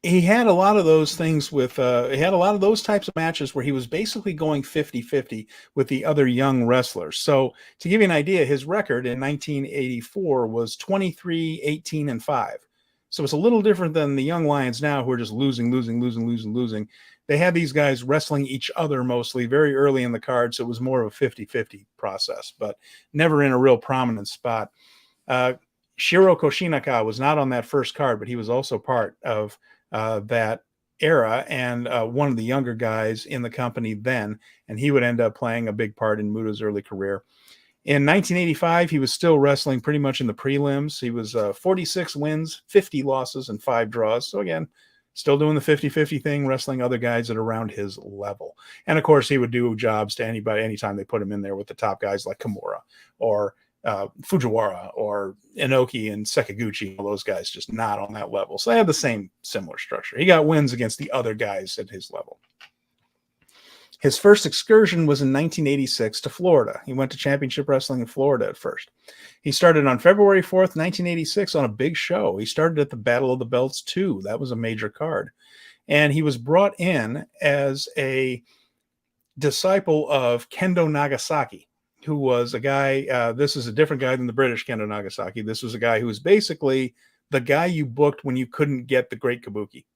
he had a lot of those things with, he had a lot of those types of matches where he was basically going 50-50 with the other young wrestlers. So to give you an idea, his record in 1984 was 23-18-5. So it's a little different than the young Lions now, who are just losing. They had these guys wrestling each other mostly very early in the card, so it was more of a 50-50 process, but never in a real prominent spot. Shiro Koshinaka was not on that first card, but he was also part of that era and one of the younger guys in the company then, and he would end up playing a big part in Muto's early career. In 1985, he was still wrestling pretty much in the prelims. He was 46 wins, 50 losses, and 5 draws. So again, still doing the 50-50 thing, wrestling other guys at around his level. And of course, he would do jobs to anybody anytime they put him in there with the top guys like Kimura or Fujiwara or Inoki and Sekiguchi. All those guys just not on that level. So they had the same similar structure. He got wins against the other guys at his level. His first excursion was in 1986 to Florida. He went to Championship Wrestling in Florida at first. He started on February 4th, 1986 on a big show. He started at the Battle of the Belts 2. That was a major card. And he was brought in as a disciple of Kendo Nagasaki, who was a guy, this is a different guy than the British Kendo Nagasaki. This was a guy who was basically the guy you booked when you couldn't get the Great Kabuki.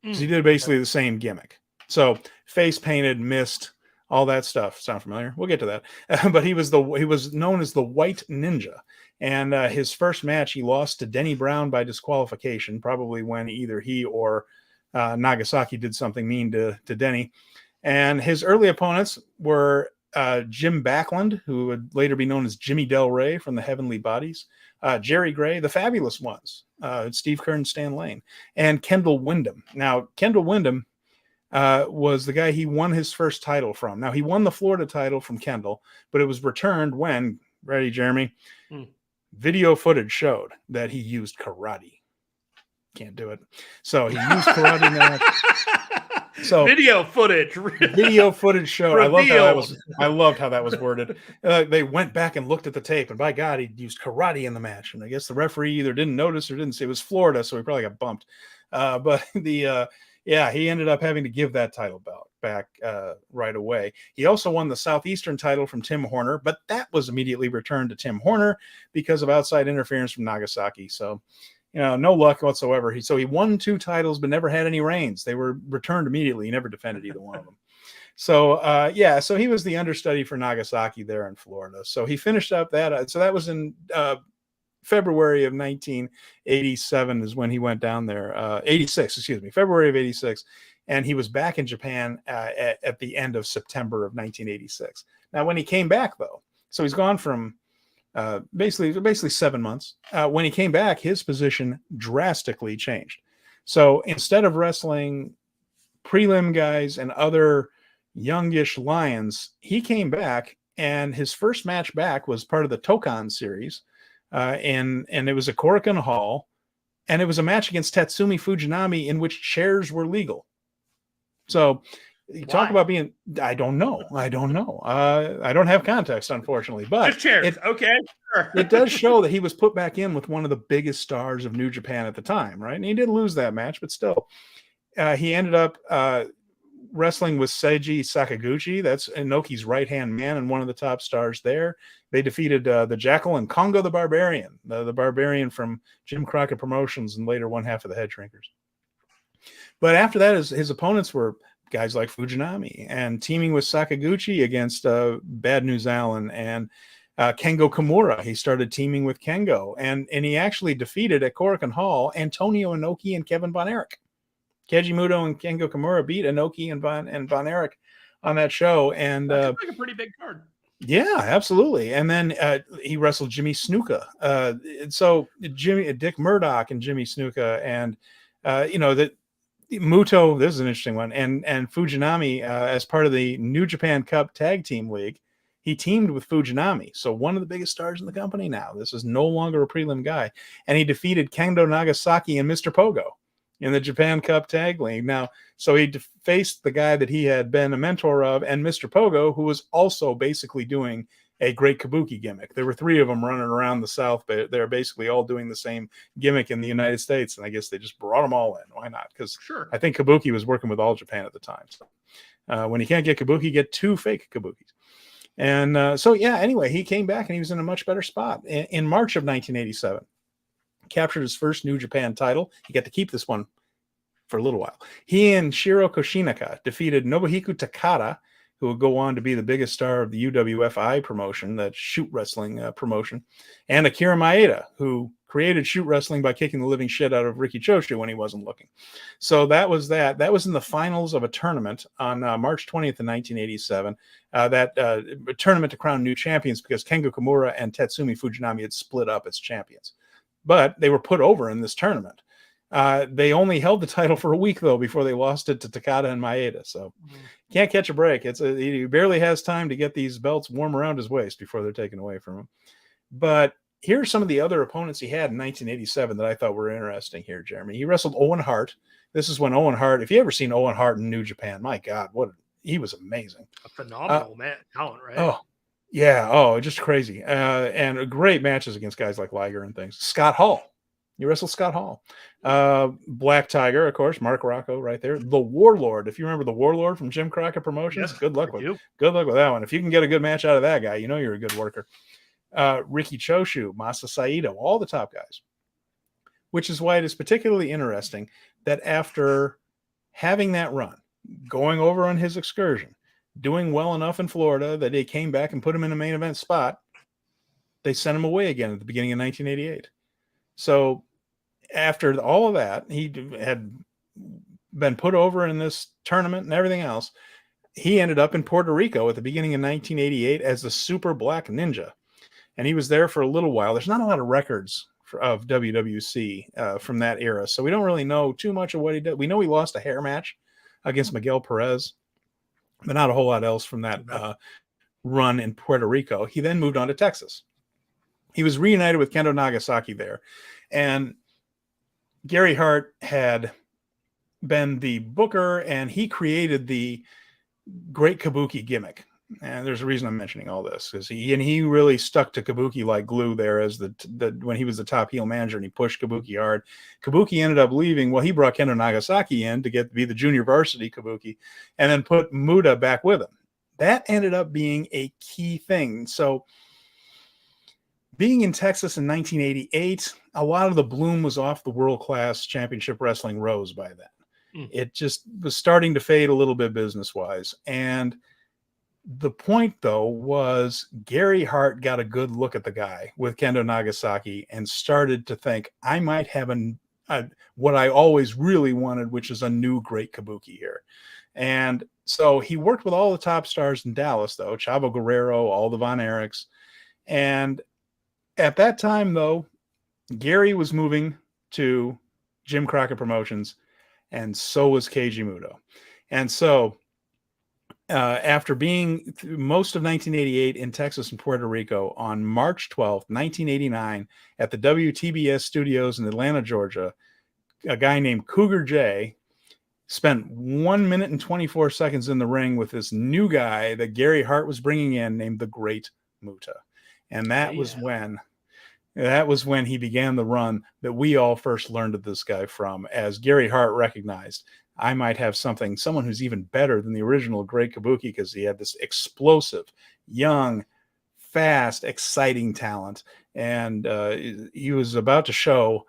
Because he did basically the same gimmick. So face painted, mist, all that stuff. Sound familiar? We'll get to that. But he was known as the White Ninja. And his first match, he lost to Denny Brown by disqualification, probably when either he or Nagasaki did something mean to Denny. And his early opponents were Jim Backlund, who would later be known as Jimmy Del Rey from the Heavenly Bodies, Jerry Gray, the Fabulous Ones, Steve Kern, Stan Lane, and Kendall Windham. Now, Kendall Windham was the guy he won his first title from. Now, he won the Florida title from Kendall, but it was returned when, ready, Jeremy, video footage showed that he used karate. Can't do it. So he used karate in that. So video footage showed. I loved how that was worded. They went back and looked at the tape, and by God, he used karate in the match. And I guess the referee either didn't notice or didn't see. It was Florida, so he probably got bumped. But he ended up having to give that title belt back right away. He also won the Southeastern title from Tim Horner, but that was immediately returned to Tim Horner because of outside interference from Nagasaki. So, no luck whatsoever. He won 2 titles, but never had any reigns. They were returned immediately. He never defended either one of them. So, so he was the understudy for Nagasaki there in Florida. So he finished up that. So that was in February of 1987 is when he went down there. 86, excuse me, February of 86. And he was back in Japan at the end of September of 1986. Now, when he came back, though, so he's gone from basically 7 months. When he came back, his position drastically changed. So instead of wrestling prelim guys and other youngish lions, he came back, and his first match back was part of the Tokan series. And it was a Korakuen Hall, and it was a match against Tatsumi Fujinami in which chairs were legal. So you talk about being, I don't know. I don't have context, unfortunately, but just chairs. Okay. Sure. It does show that he was put back in with one of the biggest stars of New Japan at the time, right? And he did lose that match, but still, he ended up wrestling with Seiji Sakaguchi. That's Inoki's right-hand man and one of the top stars there. They defeated the Jackal and Kongo the Barbarian, the Barbarian from Jim Crockett Promotions, and later one half of the Head Shrinkers. But after that, his opponents were guys like Fujinami, and teaming with Sakaguchi against Bad News Allen and Kengo Kimura. He started teaming with Kengo, and he actually defeated at Korakuen Hall Antonio Inoki and Kevin Von Erich. Keiji Muto and Kengo Kimura beat Inoki and Von Erich on that show, and that's like a pretty big card. Yeah, absolutely. And then he wrestled Jimmy Snuka. So Dick Murdoch and Jimmy Snuka, and that Muto. This is an interesting one, and Fujinami as part of the New Japan Cup Tag Team League. He teamed with Fujinami, so one of the biggest stars in the company now. This is no longer a prelim guy, and he defeated Kendo Nagasaki and Mr. Pogo in the Japan Cup Tag League. Now, so he faced the guy that he had been a mentor of, and Mr. Pogo, who was also basically doing a great kabuki gimmick. There were three of them running around the South, but they're basically all doing the same gimmick in the United States, and I guess they just brought them all in. Why not? Because sure. I think kabuki was working with All Japan at the time. So when you can't get kabuki, get two fake kabukis. And anyway, he came back, and he was in a much better spot. In March of 1987, captured his first New Japan title. He got to keep this one for a little while. He and Shiro Koshinaka defeated Nobuhiko Takada, who would go on to be the biggest star of the UWFI promotion, that shoot wrestling promotion, and Akira Maeda, who created shoot wrestling by kicking the living shit out of Riki Choshu when he wasn't looking. So that was that. That was in the finals of a tournament on March 20th of 1987. A tournament to crown new champions, because Kengo Kimura and Tatsumi Fujinami had split up as champions. But they were put over in this tournament. They only held the title for a week, though, before they lost it to Takada and Maeda. So can't catch a break. He barely has time to get these belts warm around his waist before they're taken away from him. But here's some of the other opponents he had in 1987 that I thought were interesting here, Jeremy. He wrestled Owen Hart. This is when Owen Hart, if you ever seen Owen Hart in New Japan, my God, he was amazing. A phenomenal talent, right? Oh, yeah. Oh, just crazy. And great matches against guys like Liger and things. Scott Hall. You wrestled Scott Hall. Black Tiger, of course, Mark Rocco right there. The Warlord. If you remember the Warlord from Jim Crockett Promotions, yes, good luck with that one. If you can get a good match out of that guy, you know you're a good worker. Riki Choshu, Masa Saito, all the top guys. Which is why it is particularly interesting that after having that run, going over on his excursion, doing well enough in Florida that they came back and put him in a main event spot, they sent him away again at the beginning of 1988. So after all of that, he had been put over in this tournament and everything else. He ended up in Puerto Rico at the beginning of 1988 as the Super Black Ninja. And he was there for a little while. There's not a lot of records of WWC from that era, so we don't really know too much of what he did. We know he lost a hair match against Miguel Perez, but not a whole lot else from that run in Puerto Rico. He then moved on to Texas. He was reunited with Kendo Nagasaki there. And Gary Hart had been the booker, and he created the Great Kabuki gimmick. And there's a reason I'm mentioning all this, because he really stuck to Kabuki like glue there as when he was the top heel manager, and he pushed Kabuki hard. Kabuki ended up leaving. Well, he brought Kendo Nagasaki in to be the junior varsity Kabuki, and then put Muda back with him. That ended up being a key thing. So being in Texas in 1988, a lot of the bloom was off the world-class championship wrestling rose by then. It just was starting to fade a little bit business-wise. And The point, though, was Gary Hart got a good look at the guy with Kendo Nagasaki and started to think, I might have what I always really wanted, which is a new great kabuki here. And so he worked with all the top stars in Dallas, though, Chavo Guerrero, all the Von Erichs. And at that time, though, Gary was moving to Jim Crockett Promotions, and so was Keiji Muto. And so after being most of 1988 in Texas and Puerto Rico, on March 12th, 1989, at the WTBS studios in Atlanta, Georgia, a guy named Cougar J spent 1 minute and 24 seconds in the ring with this new guy that Gary Hart was bringing in named the Great Muta. And that was when he began the run that we all first learned of this guy from, as Gary Hart recognized, I might have someone who's even better than the original Great Kabuki, because he had this explosive, young, fast, exciting talent. And he was about to show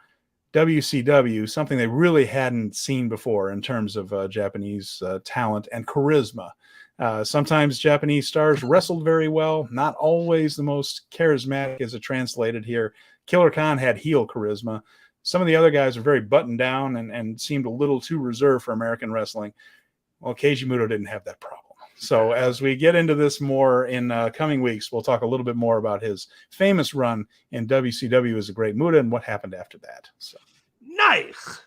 WCW something they really hadn't seen before in terms of Japanese talent and charisma. Sometimes Japanese stars wrestled very well, not always the most charismatic as it translated here. Killer Khan had heel charisma. Some of the other guys were very buttoned down and seemed a little too reserved for American wrestling. Well, Keiji Muto didn't have that problem. So as we get into this more in coming weeks, we'll talk a little bit more about his famous run in WCW as a Great Muta and what happened after that. So nice.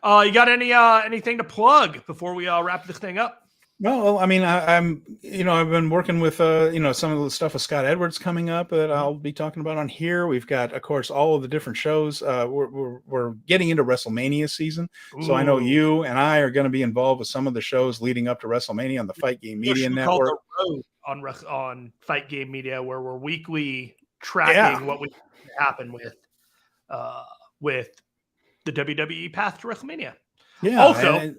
You got anything to plug before we wrap this thing up? Well, I mean, I've been working with, some of the stuff with Scott Edwards coming up that I'll be talking about on here. We've got, of course, all of the different shows. We're getting into WrestleMania season. Ooh. So I know you and I are going to be involved with some of the shows leading up to WrestleMania on the Fight Game Media Network. The road on Fight Game Media, where we're weekly tracking what we happen with the WWE path to WrestleMania. Yeah.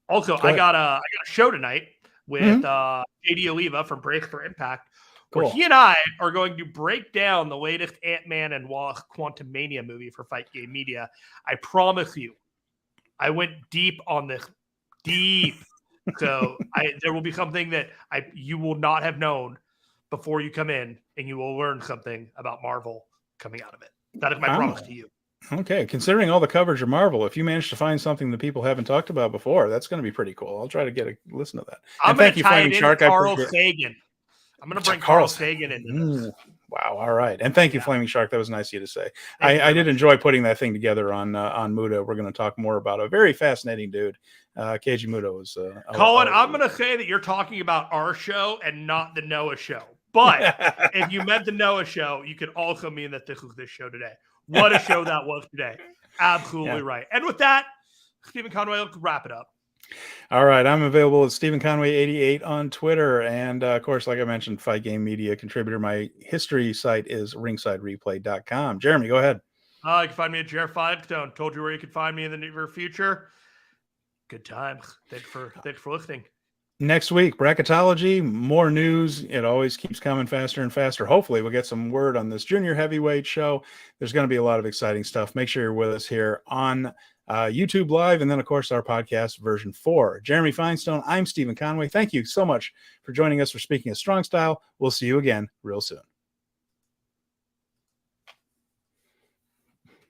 Also, I got a show tonight with JD Oliva from Breakthrough Impact, where he and I are going to break down the latest Ant-Man and Wasp Quantumania movie for Fight Game Media. I promise you, I went deep on this. Deep. So there will be something that you will not have known before you come in, and you will learn something about Marvel coming out of it. That is my promise to you. Okay, considering all the coverage of Marvel, if you manage to find something that people haven't talked about before, that's going to be pretty cool. I'll try to get a listen to that. I'm going to tie it into Carl Sagan. I'm going to bring Carl Sagan into this. Wow, all right. And thank you, Flaming Shark. That was nice of you to say. I did enjoy putting that thing together on Muto. We're going to talk more about a very fascinating dude. Keiji Muto is... Colin, I'm going to say that you're talking about our show and not the Noah show. But if you meant the Noah show, you could also mean that this was this show today. What a show that was today. Absolutely right. And with that, Stephen Conway, let's wrap it up. All right. I'm available at Stephen Conway 88 on Twitter. And of course, like I mentioned, Fight Game Media contributor. My history site is ringsidereplay.com. Jeremy, go ahead. You can find me at Jer Finestone. Told you where you could find me in the near future. Good times. Thanks for listening. Next week, bracketology, more news. It always keeps coming faster and faster. Hopefully, we'll get some word on this junior heavyweight show. There's going to be a lot of exciting stuff. Make sure you're with us here on YouTube Live, and then, of course, our podcast version 4. Jeremy Finestone, I'm Stephen Conway. Thank you so much for joining us for Speaking of Strong Style. We'll see you again real soon.